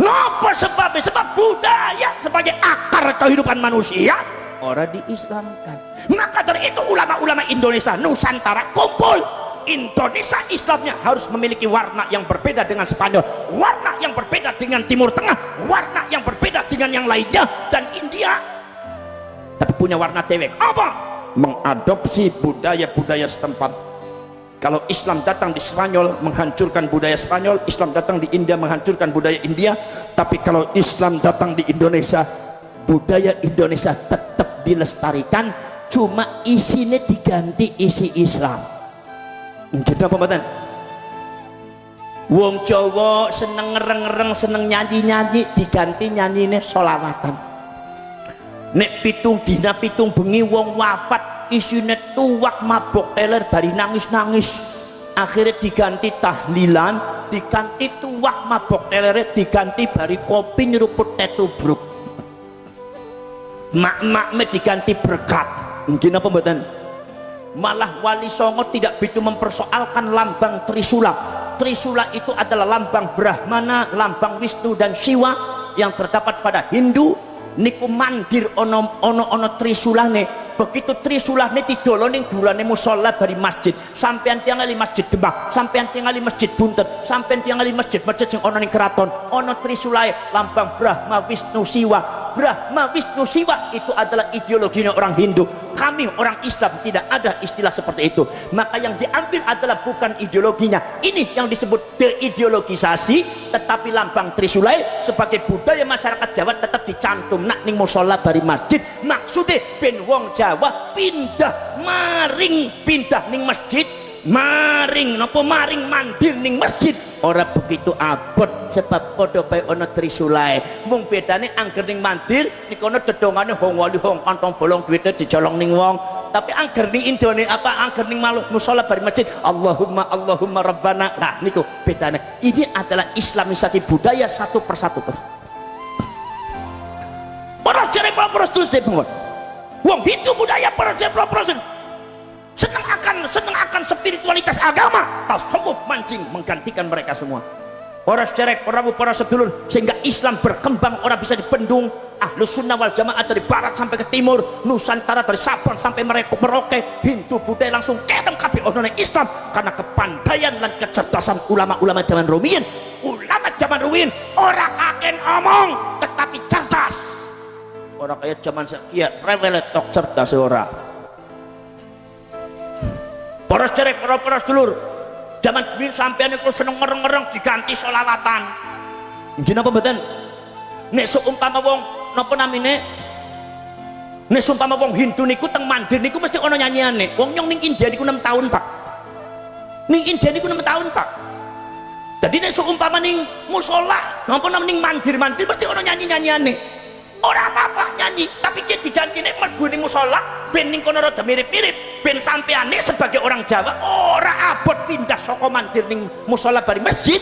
Speaker 1: Apa sebabnya? Sebab budaya sebagai akar kehidupan manusia orang diislamkan. Maka dari itu ulama-ulama Indonesia Nusantara kumpul. Indonesia Islamnya harus memiliki warna yang berbeda dengan Spanyol, warna yang berbeda dengan Timur Tengah, warna yang berbeda dengan yang lainnya, dan India tapi punya warna dewek. Apa? Mengadopsi budaya-budaya setempat. Kalau Islam datang di Spanyol menghancurkan budaya Spanyol, Islam datang di India menghancurkan budaya India. Tapi kalau Islam datang di Indonesia, budaya Indonesia tetap dilestarikan, cuma isinya diganti isi Islam. Kita apa mboten? Wong Jawa seneng ngereng-ngereng, seneng nyanyi-nyanyi, diganti nyanyine sholawatan. Nek pitung dina pitung bengi wong wafat isine tuwak mabok teler bari nangis-nangis, akhirnya diganti tahlilan, diganti tuwak mabok telere, diganti bari kopi nyeruput tetubruk, mak-mak diganti berkat. Mungkin apa mboten? Malah Wali Songo tidak begitu mempersoalkan lambang Trisula. Trisula itu adalah lambang Brahmana, lambang Wisnu dan Siwa yang terdapat pada Hindu. Niku mandir ono trisulane. Begitu trisulane didolo ning durane musala dari masjid. Sampean tingali masjid Demak, sampean tingali masjid Buntet, sampean tingali masjid sing ono ning keraton, ono trisulae lambang Brahma Wisnu Siwa. Brahma Wisnu Siwa itu adalah ideologinya orang Hindu. Kami orang Islam tidak ada istilah seperti itu. Maka yang diambil adalah bukan ideologinya. Ini yang disebut deideologisasi, tetapi lambang trisulai sebagai budaya masyarakat Jawa tetap dicantum nak ning musala bari masjid. Maksudnya ben wong Jawa pindah ning masjid, maring mandir ning masjid. Ora begitu abot sebab padha bae ana trisulae. Mung bedane angger ning mandir nikono dedongane hong wali hong kantong bolong duwite dicolong ning wong. Tapi angger ning Indone angger ning malu musala bari masjid Allahumma rabbana. Nah niku bedane. Ini adalah islamisasi budaya satu persatu. Para jere para terus dipun. Wong itu budaya para jere senang akan spiritualitas agama, tasawuf mancing menggantikan mereka semua. Para sederek, para sedulur, sehingga Islam berkembang orang bisa dibendung. Ahlus Sunnah wal Jamaah dari barat sampai ke timur, Nusantara dari Sabang sampai Merauke, Hindu budaya langsung kedem kabeh ono Islam karena kepandaian dan kecerdasan ulama-ulama zaman rumiyin. Ulama zaman rumiyin ora kaken omong tetapi cerdas. Orang kayak zaman sekian revelet tok cerdas ora. Para sederek, para sedulur, zaman biyen sampean iku seneng ngereng-ngereng diganti sholawatan. Nggih napa mboten? Nek seumpama wong napa namine? Nek seumpama wong Hindu niku teng mandir niku mesti ana nyanyiane. Wong nyong ning India niku 6 tahun, Pak. Ning India niku 6 tahun, Pak. Jadi nek seumpama ning musala, napa namine ning mandir-mandir mesti ana nyanyi-nyanyiane. Ora apa-apa nyanyi, tapi dia digantine mlebu ning musala ben ning kono rada mirip-mirip, ben sampeane sebagai orang Jawa ora abot pindah saka mandir ning musala bari masjid.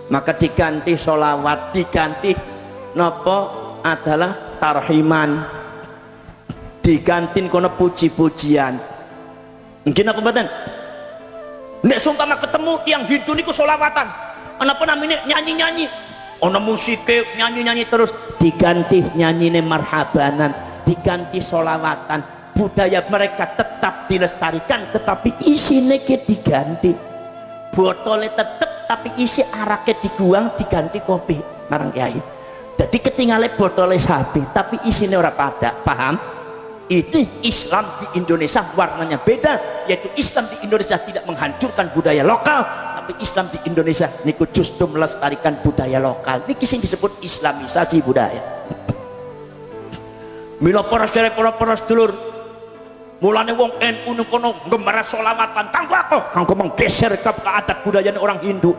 Speaker 1: Maka diganti sholawat, diganti napa adalah tarhiman, diganti kono puji-pujian. Mungkin apa mboten? Nek sumpama ketemu tiang Hindu niku sholawatan, apa namanya nyanyi-nyanyi, ono musike nyanyi-nyanyi terus, diganti nyanyine marhabanan, diganti sholawatan. Budaya mereka tetap dilestarikan tetapi isine ke diganti, botolnya tetap tapi isi araknya diguang diganti kopi marang kiai. Jadi ketinggalan botolnya sapi tapi isinya ora pada. Paham? Ini Islam di Indonesia warnanya beda, yaitu Islam di Indonesia tidak menghancurkan budaya lokal, tapi Islam di Indonesia niku justru melestarikan budaya lokal. Niki sing disebut islamisasi budaya. Mila para sedulur, mulane wong NU niku kono ngembara sholawatan kanggo menggeser ke adat budaya orang Hindu.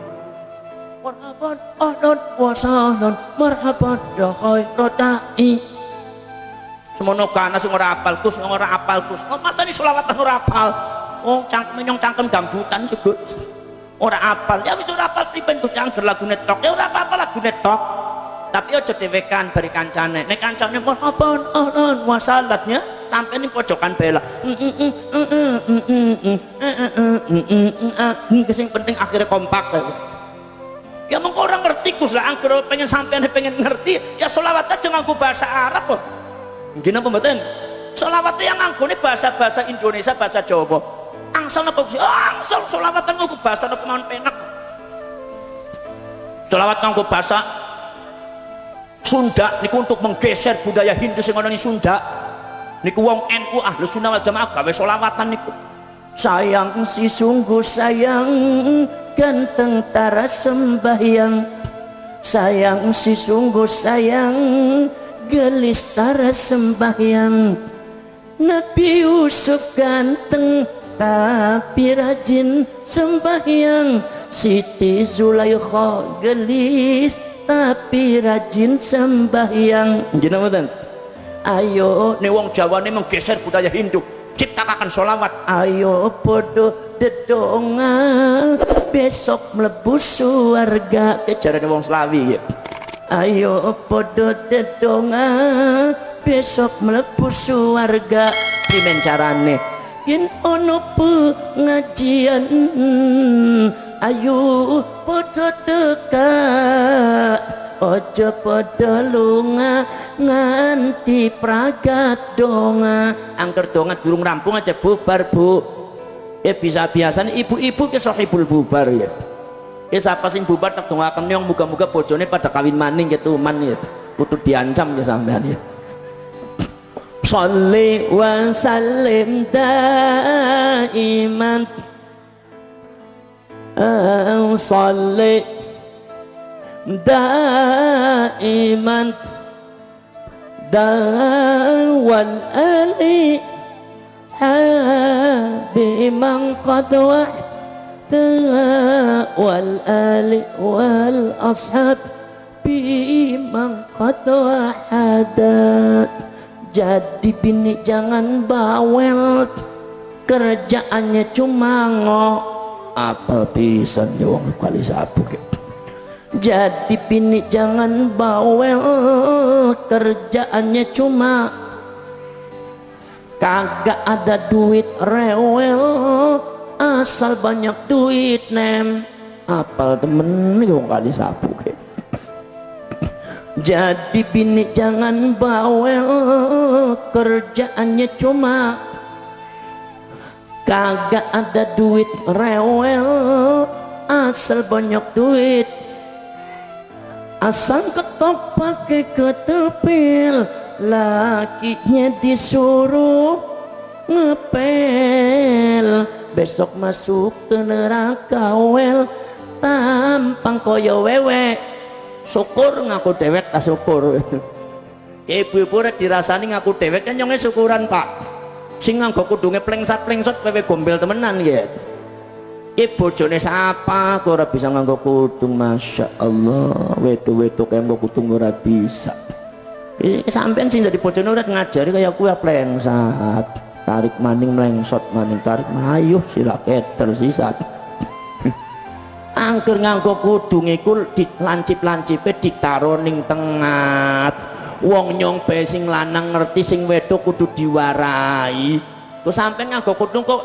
Speaker 1: Marhaban ahlan wa sahlan marhaban ya khairat da'i. Semono kana sing ora apal Gus, ora apal Gus. Masane sholawatan ora apal. Wong cangkem nyong cangkem dangdutan sih Gus. Ora apal. Ya wis ora apal priben Gus cangger lagune tok. Ya ora apa-apa lagune tok. Tapi aja dhewekan bari kancane. Nek kancane marhaban ahlan wa sahlannya sampai ning pojokan bela. Sing penting akhirnya kompak. Ya mengko orang ngerti Gus lah, angger pengen sampean pengen ngerti ya sholawat aja nganggo bahasa Arab kok. Nggih napa mboten? Sholawat yang nganggone bahasa Indonesia, bahasa Jawa. Angsal napa Gus? Angsal sholawatan nganggo bahasa napa mawon penak. Sholawat nganggo bahasa Sunda niku untuk menggeser budaya Hindu sing ana ning Sunda. Niku wong NU Ahlus Sunnah wal Jamaah gawe sholawatan niku. Sayang si sungguh sayang ganteng tara sembahyang, sayang si sungguh sayang gelis tara sembahyang. Nabi Yusuf ganteng tapi rajin sembahyang. Siti Zulaikha gelis tapi rajin sembahyang. Jenengan mboten? Ayo nek wong Jawane menggeser budaya Hindu, ciptakan sholawat. Ayo podo dedonga besok mlebu surga. Kejarane wong Slawi ya. Ayo podo dedonga besok mlebu surga. Pimen carane? Yen ono pengajian ayo podo teka, ojo podo lunga nganti pragat donga. Angker donga durung rampung aja bubar bu. Ya bisa-biasa ibu-ibu ke sohibul bubar ya. Ya siapa sing bubar tak dongakan yang muga-muga bojone pada kawin maning gitu man ya. Kudu diancam ya sampean ya. Sholli wa sallim daiman Sholli daiman wal ali habiman qad wahda wal ali wal ashab biman qad wahada. Jadi bini jangan bawel, kerjaannya cuma apa pisan ya wong kali sapu. Jadi bini jangan bawel, kerjaannya cuma kagak ada duit rewel, asal banyak duit nem. Apal temen ya wong kali sapu. Jadi bini jangan bawel, kerjaannya cuma kagak ada duit rewel, asal banyak duit. Asal ketok pakai ketepil, lakinya disuruh ngepel. Besok masuk ke neraka wel, tampang koyo wewe. Syukur ngaku dewek tak syukur itu. Ibu-ibu rek dirasani ngaku dewek kan nyonge syukuran pak. Sing nganggo kudunge plengsat-plengsot wewe gombel temenan ya. Bojone sapa kok ora bisa nganggo kudung, masya Allah. Wetu-wetu kaya nganggo kudung ora bisa. Sampean sing dadi bojone ora ngajari kaya kuwi plengsat. Tarik maning melengsot maning tarik ayo sila keter sisat. Angker nganggo kudung iku dilancip-lancipe ditaro ning tengah. Wong nyong bae sing lanang ngerti sing wedok kudu diwarai. Kok sampean nganggo kudung kok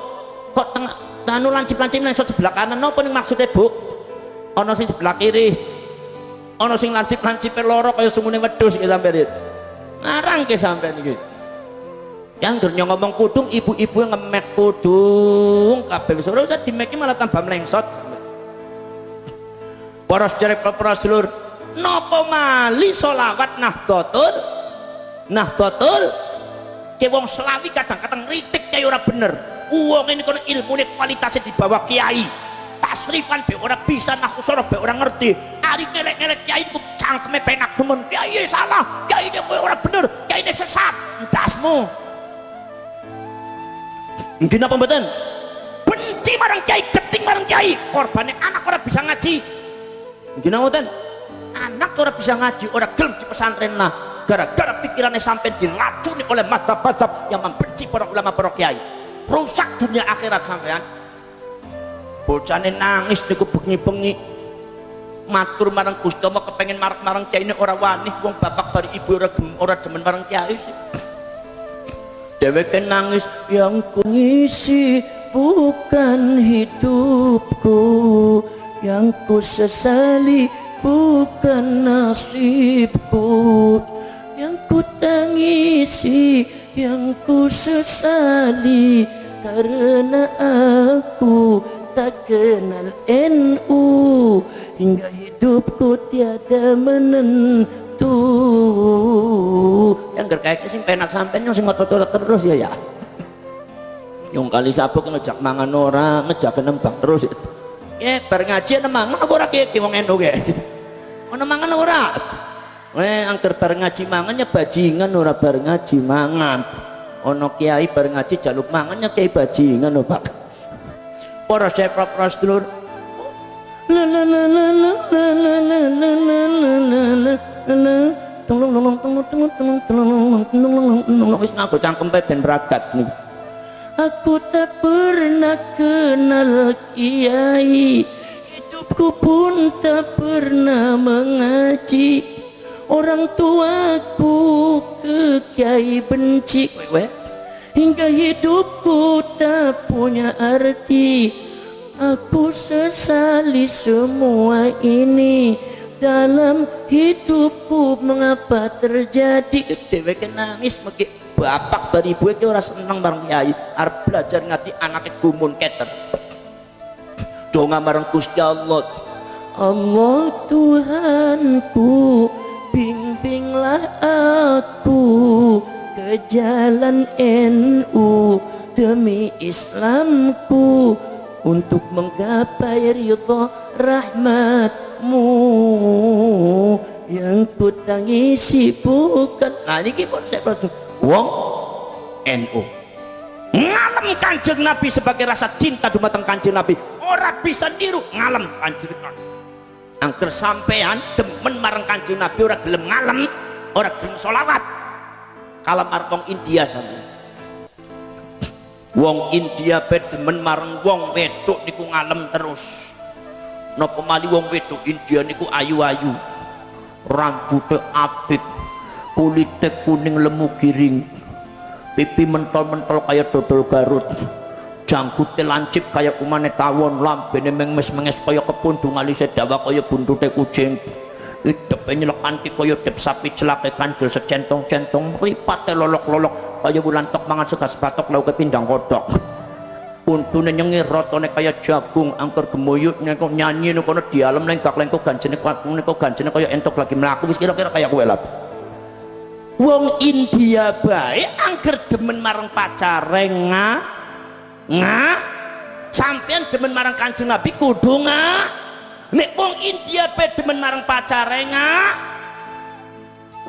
Speaker 1: tengah anu lancip-lancip nang sebelah kanan napa ning maksude Bu? Ana sing sebelah kiri. Ana sing lancip-lancipe loro kaya sungune wedhus iki sampean. Ngarang ke sampean iki. Yang durnya ngomong kudung ibu-ibu ngemek kudung kabeh wis ora usah dimeki malah tambah melengsot. Para sedherek para sedulur, napa mali selawat Nahdlatul ke wong Slawi kadang-kadang ritik kaya ora bener. Wong ini kono ilmune kualitasnya di bawah kiai. Tasrifan be ora bisa, nahwu be ora ngerti. Ari ngelek-ngelek kiai ku cangkeme penak demen. Kiai salah, kiai kowe ora bener, kiai sesat. Ndasmu. Mungkin apa mboten? Benci marang kiai, geting marang kiai. Korbane anak ora bisa ngaji. Gimana ngoten? Anak ora bisa ngaji, ora gelem di pesantren lah, gara-gara pikirannya sampai dilacuni oleh madhab-madhab yang membenci para ulama para kiai. Rusak dunia akhirat sampean. Bocane nangis niku bengi-bengi matur marang Gusti Allah kepengin marang kiai ini ora wani, wong bapak bari ibu ora demen marang kiai. Dheweke nangis, yang kuisi bukan hidupku, yang ku sesali bukan nasibku, yang ku tangisi, yang ku sesali karena aku tak kenal NU, hingga hidupku tiada menentu. Yang gerkaeke sing penak sampean yang sing ngotot terus ya. Yang kali sabuk ngejak mangan ora, ngejak nembang terus. Bar ngaji mangan apa ora ki wong NU ge. Ono mangan ora. Angger bar ngaji mangan ya bajingan ora bar ngaji mangan. Ono kiai bar ngaji jaluk mangan ya kiai bajingan lho Pak. para sedulur. Wis ngaku cangkem ben ragat nih. Aku tak pernah kenal kiai, hidupku pun tak pernah mengaji. Orang tuaku ke kiai benci, hingga hidupku tak punya arti. Aku sesali semua ini dalam hidupku, mengapa terjadi. Dewe nangis megi bapak bari ibu iki ora seneng bareng kiai, arep belajar ngati anake gumun keter. Donga marang Gusti Allah. Allah Tuhanku, bimbinglah aku ke jalan NU demi Islamku, untuk menggapai ridha rahmatmu yang ku tangisi bukan. Nah ini pun saya berarti wong NU ngalem Kanjeng Nabi sebagai rasa cinta dumateng Kanjeng Nabi, ora bisa niru ngalem Kanjeng Nabi. Angger sampean demen marang Kanjeng Nabi ora gelem ngalem, ora gelem selawat, kalau marang wong India sampean. Wong India demen marang wong wedok niku ngalem terus. Napa mali wong wedok India niku ayu-ayu, rambute apik, kulite kuning lemu giring, pipi mentol-mentol kaya dodol Garut, janggute lancip kaya kumane tawon, lambene menges-menges kaya kepundung alise dawa kaya buntute kucing, hidepe nyelek anti kaya dep sapi celake kandel secentong-centong, mripate lolok-lolok kaya wulan tok mangan segas batok lauke pindang kodok, untune nyengir rotone kaya jagung, angker gemuyut kok nyanyi kono di alam lengkak-lengkok ganjene kaya entok lagi mlaku. Wis kira-kira kaya kowe lho. Wong India bae angger demen marang pacare sampean demen marang Kanjeng Nabi kudu nek wong India bae demen marang pacare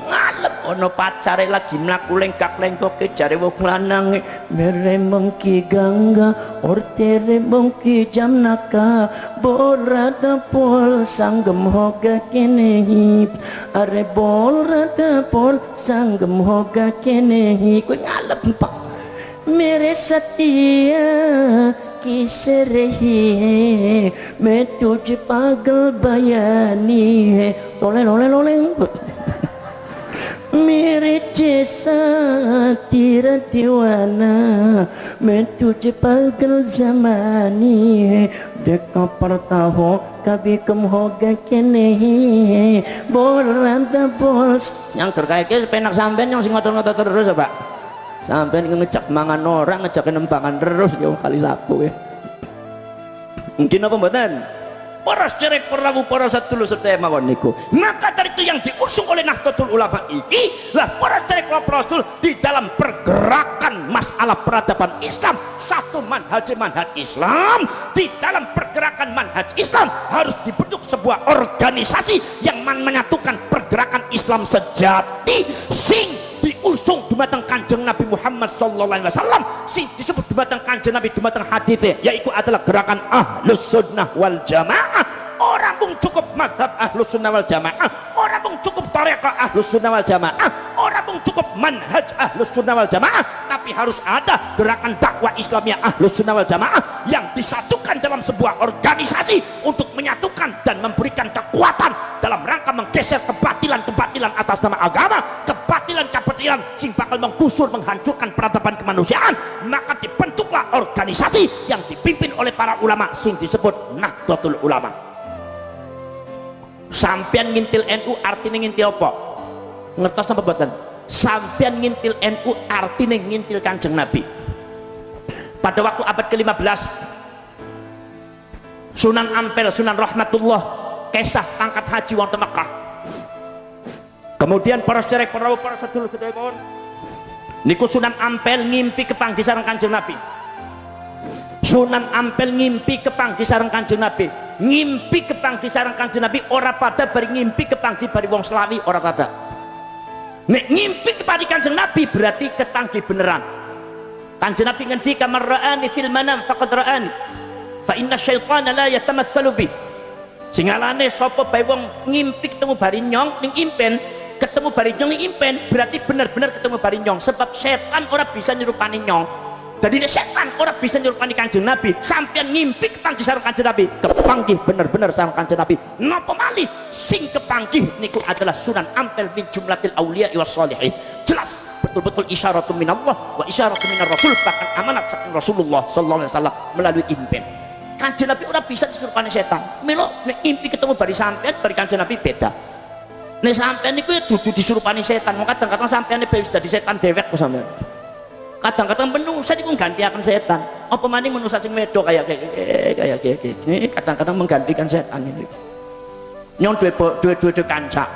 Speaker 1: ngalem ono pacare lagi mlaku lengkak-lengkoke jare wong lanang mere mengki gangga ortere mengki jamnaka borata pol sanggem hoga kene are borata pol sanggem hoga kene ku ngalem pak mere setia kiserehi me tujhe pagal bayani lole मेरे जैसा तेरा दीवाना मैं तुझे पागल ज़मानी है देखा पड़ता हो कभी कम होगा कि नहीं बोल rada bos yang terkait penak sampean yang sing ngotot-ngotot terus Pak sampean ngecak mangan orang ngecak nembangan terus ya kali sapu ya mungkin apa mboten. Para sedherek perlaku para sedulur sedaya mawon niku. Maka dari itu yang diusung oleh Nahdlatul Ulama iki lah para sedherek Rasul di dalam pergerakan masalah peradaban Islam, satu manhaj Islam, di dalam pergerakan manhaj Islam harus dibentuk sebuah organisasi yang menyatukan pergerakan Islam sejati sing diusung dumateng Kanjeng Nabi Muhammad sallallahu alaihi wasallam, sing disebut dumateng Kanjeng Nabi dumateng hadits yaitu adalah gerakan Ahlus Sunnah wal Jamaah. Orang pun cukup madhab Ahlus Sunnah wal Jamaah, orang pun cukup tarekat Ahlus Sunnah wal Jamaah, orang pun cukup manhaj Ahlus Sunnah wal Jamaah, tapi harus ada gerakan dakwah Islamiyah Ahlus Sunnah wal Jamaah yang disatukan dalam sebuah organisasi untuk menyatukan dan memberikan kekuatan dalam rangka menggeser kebatilan atas nama agama, kebatilan sing bakal menggusur, menghancurkan peradaban kemanusiaan. Maka dibentuklah organisasi yang dipimpin oleh para ulama sing disebut Nahdlatul Ulama. Sampean ngintil NU artinya ngintil apa? Ngertos apa boten? Sampean ngintil NU artinya ngintil Kanjeng Nabi. Pada waktu abad ke-15 Sunan Ampel, Sunan Rahmatullah kesah angkat haji wonten Mekah. Kemudian para sedherek para sedulur sedherek niku Sunan Ampel ngimpi kepanggisaran Kanjeng Nabi. Sunan Ampel ngimpi kepanggisaran Kanjeng Nabi. Ngimpi kepanggisaran Kanjeng Nabi ora pada bari ngimpi kepanggi bari wong Slawi ora pada. Nek ngimpi kepada Kanjeng Nabi berarti ketanggi beneran. Kanjeng Nabi ngendika marra'ani fil manam faqad ra'ani fa inna syaitana la yatamatsalu bi. Sing alane sapa bae wong ngimpi ketemu barinyong ning impen, ketemu barinyong ning impen, berarti bener-bener ketemu barinyong, sebab setan ora bisa nyerupani nyong. Jadi setan orang bisa nyurupani Kanjeng Nabi. Sampean ngimpi kepanggih sareng Kanjeng Nabi, kepanggih bener-bener sareng Kanjeng Nabi. Napa malih sing kepanggih niku adalah Sunan Ampel min jumlatil auliya was sholihin. Jelas betul-betul isyaratun minallah wa isyaratun minar rasul, bahkan amanat saking Rasulullah sallallahu alaihi wasallam melalui impen. Kanjeng Nabi orang bisa disurupani setan. Milo nek impi ketemu bari sampean bari Kanjeng Nabi beda. Nek sampean niku ya dudu disurupani setan. Kadang-kadang sampean wis dadi setan dewek kok sampean. Kadang-kadang manusia itu menggantikan setan. Apa maning manusia sing wedok kayak ini kadang-kadang menggantikan setan ini. Nyong duwe kanca.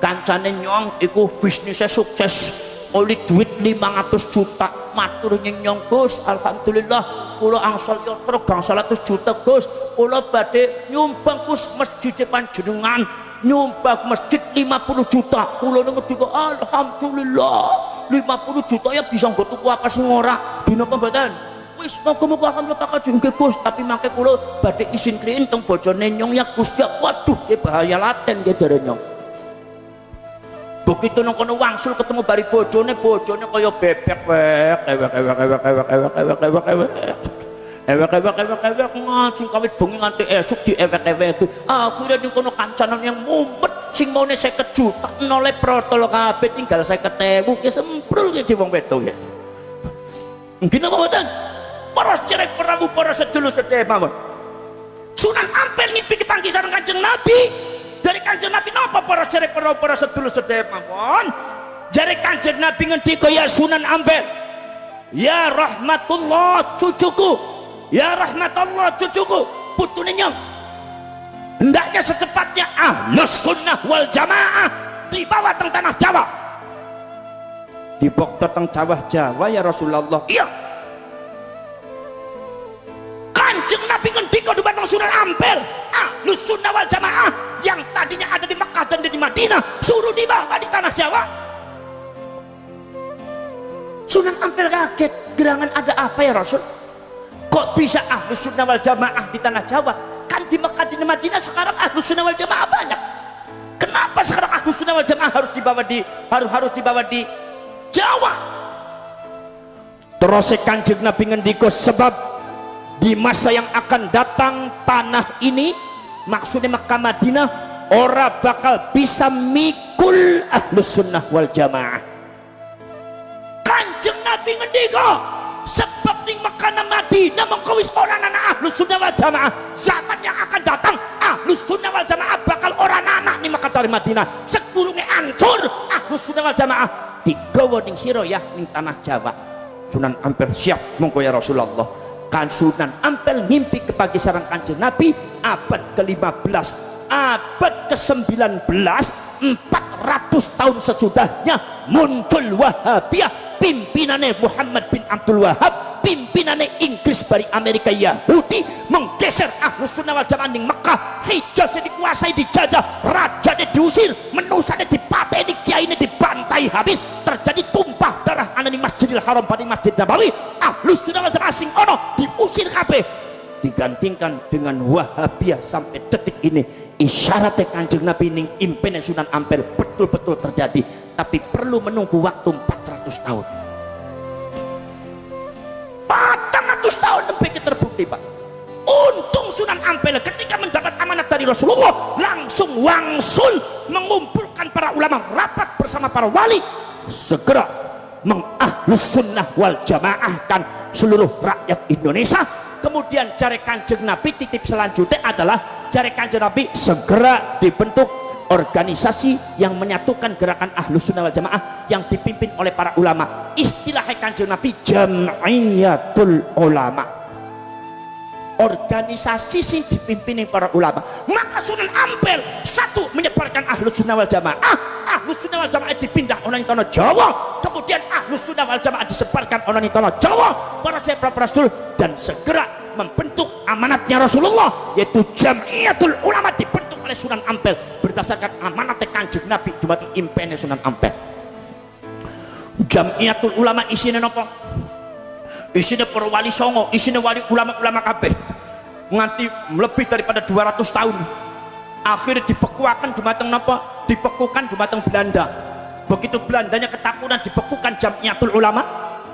Speaker 1: Kancane nyong iku bisnisnya sukses. Oleh duit 500 juta. Matur nyong Gus, alhamdulillah kula angsal yatra gangsal 100 juta Gus. Kula badhe nyumbang Gus masjid panjenengan. Nyumbang masjid 50 juta. Kula ngerti kok alhamdulillah. 50 juta ya bisa nggo tuku apa sing ora dina pembadan wis moga-moga akan letak nggih Gus, tapi mangke kula badhe izin klien teng bojone nyong ya Gus ya. Waduh bahaya laten nggih jare nyong. Begitu nang kono wangsul ketemu bari bojone kaya bebek ewek ngaji kawit bengi nganti esuk di ewek akhirnya ning kono kancanan yang mumet sing maune 50 juta noleh protol kabeh tinggal 50.000 ki semprul ki wong wedok ya. Nggih napa mboten? Para cerek prabu para sedulur sedherek mawon. Sunan Ampel ngimpi kepanggih sareng Kanjeng Nabi. Dari Kanjeng Nabi napa para cerek prabu para sedulur sedherek mawon? Jare Kanjeng Nabi ngendika ya Sunan Ampel. Ya rahmatullah cucuku. Ya rahmatullah cucuku. Putune nyong. Hendaknya secepatnya Ahlus Sunnah wal Jamaah dibawa teng tanah Jawa. Dibawa teng Jawa ya Rasulullah. Iya. Kanjeng Nabi ngendika dumateng Sunan Ampel, Ahlus Sunnah wal Jamaah yang tadinya ada di Mekah dan di Madinah suruh dibawa di tanah Jawa. Sunan Ampel kaget, gerangan ada apa ya Rasul? Kok bisa Ahlus Sunnah wal Jamaah di tanah Jawa? Kan di Mekah di Madinah sekarang Ahlus Sunnah wal Jamaah banyak. Kenapa sekarang Ahlus Sunnah wal Jamaah harus dibawa di Jawa? Terus Kanjeng Nabi ngendika sebab di masa yang akan datang tanah ini, maksudnya Mekah Madinah, ora bakal bisa mikul Ahlus Sunnah wal Jamaah. Kanjeng Nabi ngendika sebab di Mekah dan Madinah mengko wis ora ana Ahlus Sunnah wal Jamaah. Zaman yang akan datang Ahlus Sunnah wal Jamaah bakal ora ana ning Mekah dari Madinah. Sedurunge ancur Ahlus Sunnah wal Jamaah digawa ning sira ya ning tanah Jawa. Sunan Ampel siap monggo ya Rasulullah. Kan Sunan Ampel ngimpi kepanggih sareng Kanjeng Nabi abad ke-15, abad ke-19, 400 tahun sesudahnya muncul Wahabiyah, pimpinannya Muhammad bin Abdul Wahab, pimpinannya Inggris bari Amerika Yahudi, menggeser Ahlus Sunnah wal Jamaah ning Mekah. Hijaz dikuasai, dijajah, rajanya diusir, menusanya dipateni, kiainya dibantai habis, terjadi tumpah darah ana ning Masjidil Haram pada Masjid Nabawi. Ahlus Sunnah wal Jamaah sing ono diusir kabeh, digantikan dengan Wahabiyah sampai detik ini. Isyaratnya Kanjeng Nabi ning impennya Sunan Ampel betul-betul terjadi, tapi perlu menunggu waktu 400 tahun. 400 tahun sampai terbukti Pak. Untung Sunan Ampel ketika mendapat amanat dari Rasulullah langsung wangsul mengumpulkan para ulama, rapat bersama para wali, segera mengahlus sunnah wal jamaahkan seluruh rakyat Indonesia. Kemudian jare Kanjeng Nabi titip selanjutnya adalah jare Kanjeng Nabi segera dibentuk organisasi yang menyatukan gerakan Ahlus Sunnah wal Jamaah yang dipimpin oleh para ulama. Istilahnya Kanjeng Nabi Jam'iyatul Ulama, organisasi sing dipimpin para ulama. Maka Sunan Ampel satu menyebarkan Ahlus Sunnah wal Jamaah. Ahlus Sunnah wal Jamaah dipindah orang tanah Jawa, kemudian Ahlus Sunnah wal Jamaah disebarkan orang tanah Jawa, para sahabat Rasul, dan segera membentuk amanatnya Rasulullah yaitu Jam'iyatul Ulama dibentuk oleh Sunan Ampel berdasarkan amanat Kanjeng Nabi dumateng impennya Sunan Ampel. Jam'iyatul Ulama isine napa? Isine para wali songo, isine wali ulama-ulama kabeh. nganti lebih daripada 200 tahun. Akhirnya dibekuakan dumateng napa? Dibekukan dumateng Belanda. Begitu Belandanya ketakutan dibekukan Jamiatul Ulama,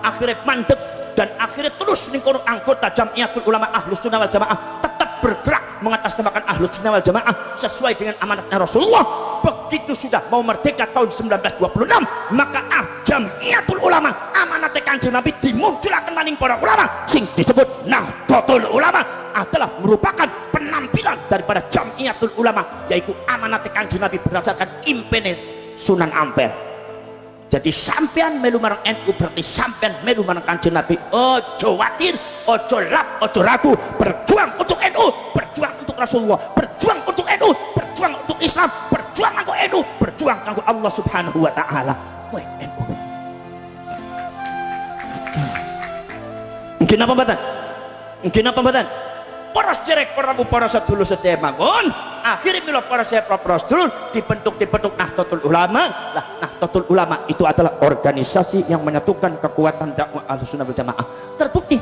Speaker 1: akhirnya mandek dan akhirnya terus lingkungan anggota Jamiatul Ulama Ahlus Sunnah wal Jamaah tetap bergerak mengatasnamakan Ahlus Sunnah wal Jamaah sesuai dengan amanatnya Rasulullah. Begitu sudah mau merdeka tahun 1926, maka Jamiatul Ulama amanatnya Kanjeng Nabi dimunculkan maning para ulama sing disebut Nahdlatul Ulama adalah merupakan penampilan daripada Jamiatul Ulama, yaitu amanatnya Kanjeng Nabi berdasarkan impene Sunan Ampel. Jadi sampean melu marang NU berarti sampean melu marang Kanjeng Nabi. Ojo khawatir, ojo lap, ojo ragu, berjuang untuk NU, berjuang untuk Rasulullah, berjuang untuk NU, berjuang untuk Islam, berjuang untuk NU, berjuang untuk Allah Subhanahu wa taala. Weh NU. Mungkin apa mboten? Mungkin apa mboten? Poros cerek para sedulur sedaya mawon. Akhirnya mila para poros sedulur dibentuk Nahdlatul Ulama. Lah Nahdlatul Ulama itu adalah organisasi yang menyatukan kekuatan dakwah Ahlussunnah wal Jamaah. Terbukti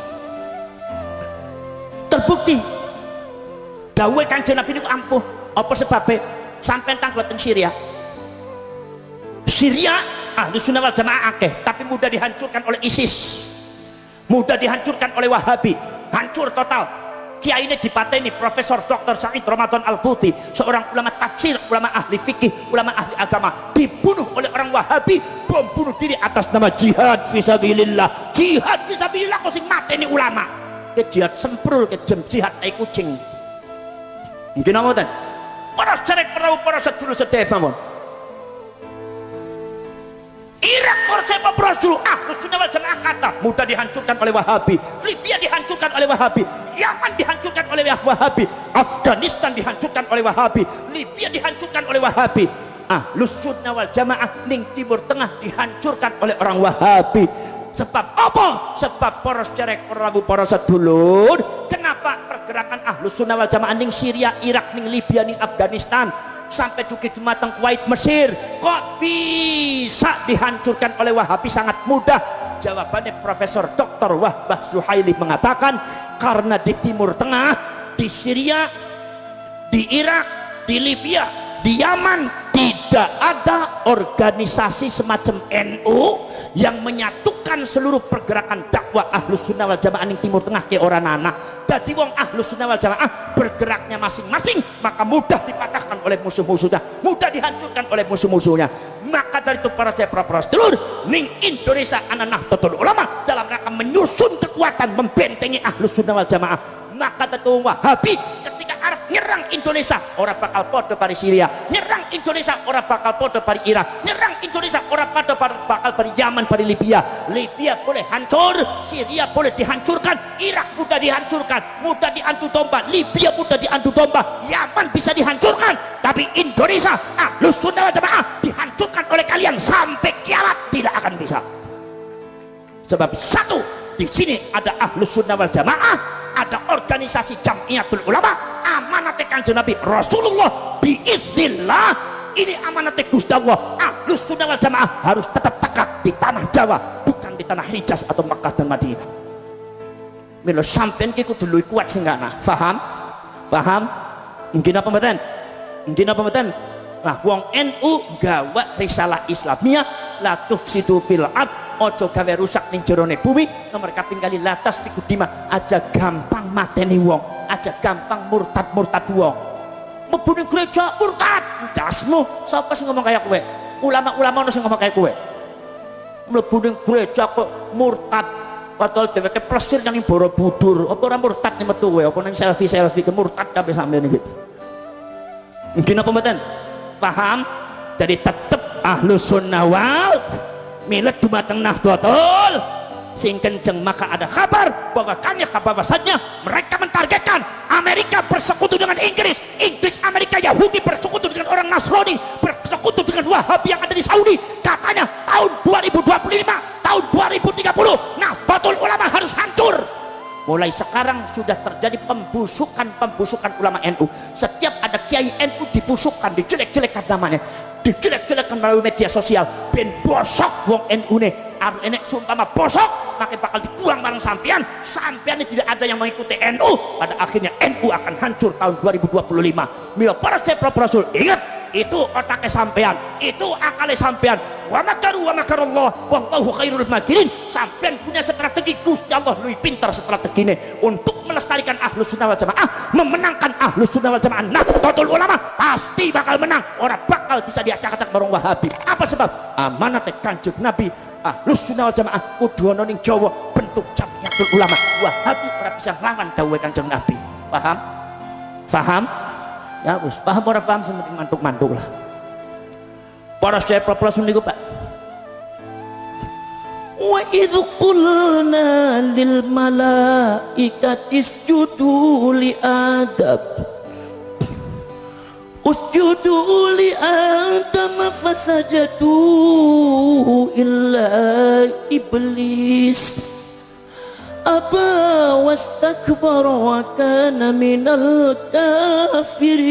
Speaker 1: dawuhe Kanjeng Nabi niku ampuh. Apa sebabnya? Sampai tanggal teng Syria Ahlussunnah wal Jamaah akeh, tapi mudah dihancurkan oleh ISIS, mudah dihancurkan oleh Wahabi, hancur total. Kiai ini dipateni Profesor Dr. Said Ramadan Al-Buti, seorang ulama tafsir, ulama ahli fikih, ulama ahli agama, dibunuh oleh orang Wahabi, bom bunuh diri atas nama jihad fisabilillah. Jihad fisabilillah kok sing mateni ulama. Ke jihad semprul, ke jihad tai kucing. Mungkin apa ten? Para cerek perahu para sedulur sedaya mawon. Irak Korsepa Brosulu Ahlus Sunnah wal Jamaah kata mudah dihancurkan oleh Wahabi, Libya dihancurkan oleh Wahabi, Yaman dihancurkan oleh Wahabi, Afghanistan dihancurkan oleh Wahabi, Libya dihancurkan oleh Wahabi. Ahlus Sunnah wal Jamaah ning Timur Tengah dihancurkan oleh orang Wahabi. Sebab apa? Sebab poros cerek perahu para sedulur. Kenapa pergerakan Ahlus Sunnah wal Jamaah ning Syria, Irak, ning Libya, ning Afghanistan sampai juga dumateng Kuwait, Mesir kok bisa dihancurkan oleh Wahabi? Sangat mudah. Jawabannya Profesor Dr. Wahbah Zuhaili mengatakan karena di Timur Tengah, di Syria, di Irak, di Libya, di Yaman tidak ada organisasi semacam NU yang menyatukan seluruh pergerakan dakwah Ahlus Sunnah wal Jamaah ning Timur Tengah ke orang anak. Dadi wong Ahlus Sunnah wal Jamaah bergeraknya masing-masing, maka mudah dipatahkan oleh musuh-musuhnya, mudah dihancurkan oleh musuh-musuhnya. Maka dari itu para sedulur ning Indonesia ana Nahdlatul Ulama dalam rangka menyusun kekuatan membentengi Ahlus Sunnah wal Jamaah. Maka tentu Wahabi ketika Arab nyerang Indonesia orang bakal podo dari Syria, nyerang Indonesia orang bakal podo dari Irak, nyerang Indonesia orang bakal dari Yaman, dari Libya. Libya boleh hancur, Syria boleh dihancurkan, Irak mudah dihancurkan, mudah diantu domba, Libya mudah diantu domba, Yaman bisa dihancurkan, tapi Indonesia Ahlus Sunnah wal Jamaah dihancurkan oleh kalian sampai kiamat tidak akan bisa. Sebab satu, di sini ada Ahlus Sunnah wal Jamaah, ada organisasi Jamiatul Ulama, amanatnya Kanjeng Nabi Rasulullah biiznillah. Ini amanatnya Gusti Allah. Ahlus Sunnah wal Jamaah harus tetap tegak di tanah Jawa, bukan di tanah Hijaz atau Makkah dan Madinah. Milo sampean ki kudu luwih kuat sing kana. Paham? Paham? Mungkin apa mboten? Mungkin apa mboten? Nah, wong NU gawa risalah Islamiyah la tufsidu fil ard, ojo gawe rusak ning jerone bumi. Nomor kaping kali latas piku dima, aja gampang mateni wong, aja gampang murtad wong. Mlebu ning gereja murtad, dasmu. Sapa sing ngomong kaya kowe? Ulama-ulama ono sing ngomong kaya kowe. Mlebu ning gereja kok murtad, padahal dheweke plesir nang Borobudur. Apa ora murtad ning metu kowe? Apa nang selfie ke murtad kabeh sampeyan iki. Mungkin apa mboten? Paham? Jadi tetep Ahlus Sunnah wal milet dumateng Nahdlatul sing kenceng. Maka ada kabar bahwa bahwasannya mereka mentargetkan Amerika bersekutu dengan Inggris, Amerika Yahudi bersekutu dengan orang Nasrani, bersekutu dengan Wahabi yang ada di Saudi. Katanya tahun 2025, tahun 2030 Nahdlatul Ulama harus hancur. Mulai sekarang sudah terjadi pembusukan ulama NU. Setiap ada kiai NU dibusukkan, dijelek-jelekkan namanya, dijelek-jelekkan melalui media sosial, ben bosok wong NU ne. aru enek sumpama bosok maka bakal dibuang bareng sampean. Sampean ini tidak ada yang mengikuti NU, pada akhirnya NU akan hancur tahun 2025. Mila para Rasul, ingat itu otaknya sampean, itu akalnya sampean. Wa makaru wa makarallah wallahu khairul makirin. Sampean punya strategi, Gusti Allah lebih pintar strategine untuk melestarikan Ahlus Sunnah wal Jamaah, memenangkan Ahlus Sunnah wal Jamaah. Nahdlatul Ulama pasti bakal menang, orang bakal bisa diacak-acak bareng Wahabi. Apa sebab? Amanat Kanjeng Nabi, Ahlus Sunnah wal Jamaah kudu ana ning Jawa bentuk Jamiatul Ulama. Wahabi ora bisa nglawan dawuh Kanjeng Nabi. Paham? Paham? Ya wis, paham ora paham sing penting mantuk-mantuk lah. Para Syekh Rasul niku, Pak. Wa idz qulna lil malaikati isjudu li Adam usjudu li Adam fasajadu illa iblis aba wastakbara wa kana minal kafirin.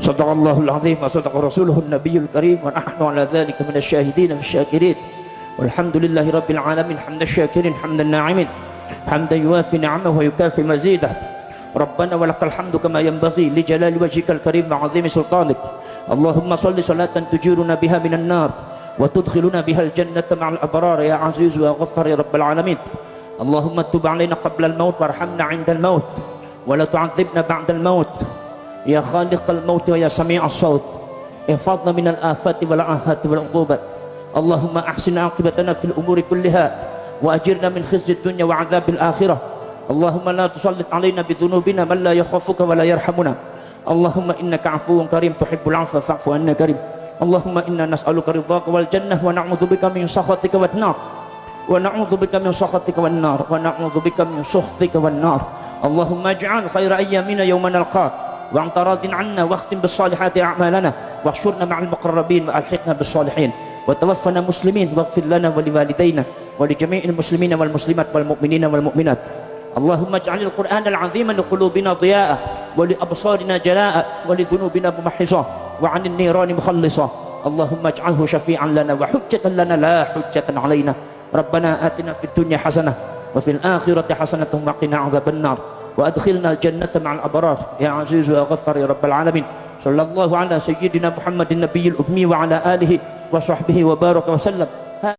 Speaker 1: Sadaqallahul azim wa sadaqa rasuluhun nabiyul karim wa nahnu ala dhalika minasy syahidin wasyakirin. Walhamdulillahi rabbil alamin hamdan syakirin hamdan na'imin hamdan yuwafi ni'amahu wa yukafi mazidah. Rabbana wa lakal hamdu kama yanbaghi li jalali wajhikal karim wa 'azimi sultanik. Allahumma shalli salatan tujiruna biha minan nar wa tudkhiluna bihal jannata ma'al abrar ya aziz wa ghaffar ya rabbal alamin. Allahumma tub 'alaina qabla al-maut warhamna 'inda al-maut wa la tu'adzibna ba'da al-maut. Ya khaliqal maut wa ya sami'as saut ihfadna minal afati wal ahati wal uqubat. Allahumma ahsin aqibatana fil umuri kulliha wa ajirna min khizyid dunya wa 'adzabil akhirah. Allahumma la tusallit 'alaina bi dhunubina man la yakhafuka wa la yarhamuna. Allahumma innaka 'afuwwun karim tuhibbul 'afwa fa'fu 'anna karim. Allahumma inna nas'aluka ridhaka wal jannah wa na'udzubika min sakhatika wan nar wa na'udzubika min sakhatika wan nar wa na'udzubika min sukhtika wan nar. Allahumma ij'al khaira ayyamina yawma nalqak وأنت راض عنا واختم بالصالحات أعمالنا واحشرنا مع المقربين وألحقنا بالصالحين وتوفنا مسلمين واغفر لنا ولوالدينا ولجميع المسلمين والمسلمات والمؤمنين والمؤمنات. اللهم اجعل القرآن العظيم لقلوبنا ضياء ولأبصارنا جلاء ولذنوبنا ممحصا وعن النيران مخلصا. اللهم اجعله شفيعا لنا وحجة لنا لا حجة علينا. ربنا آتنا في الدنيا حسنة وفي الآخرة حسنة وقنا عذاب النار وأدخلنا الجنة مع الأبرار يا عزيز يا غفار يا رب العالمين. صلى الله على سيدنا محمد النبي الأمي وعلى آله وصحبه وبارك وسلم.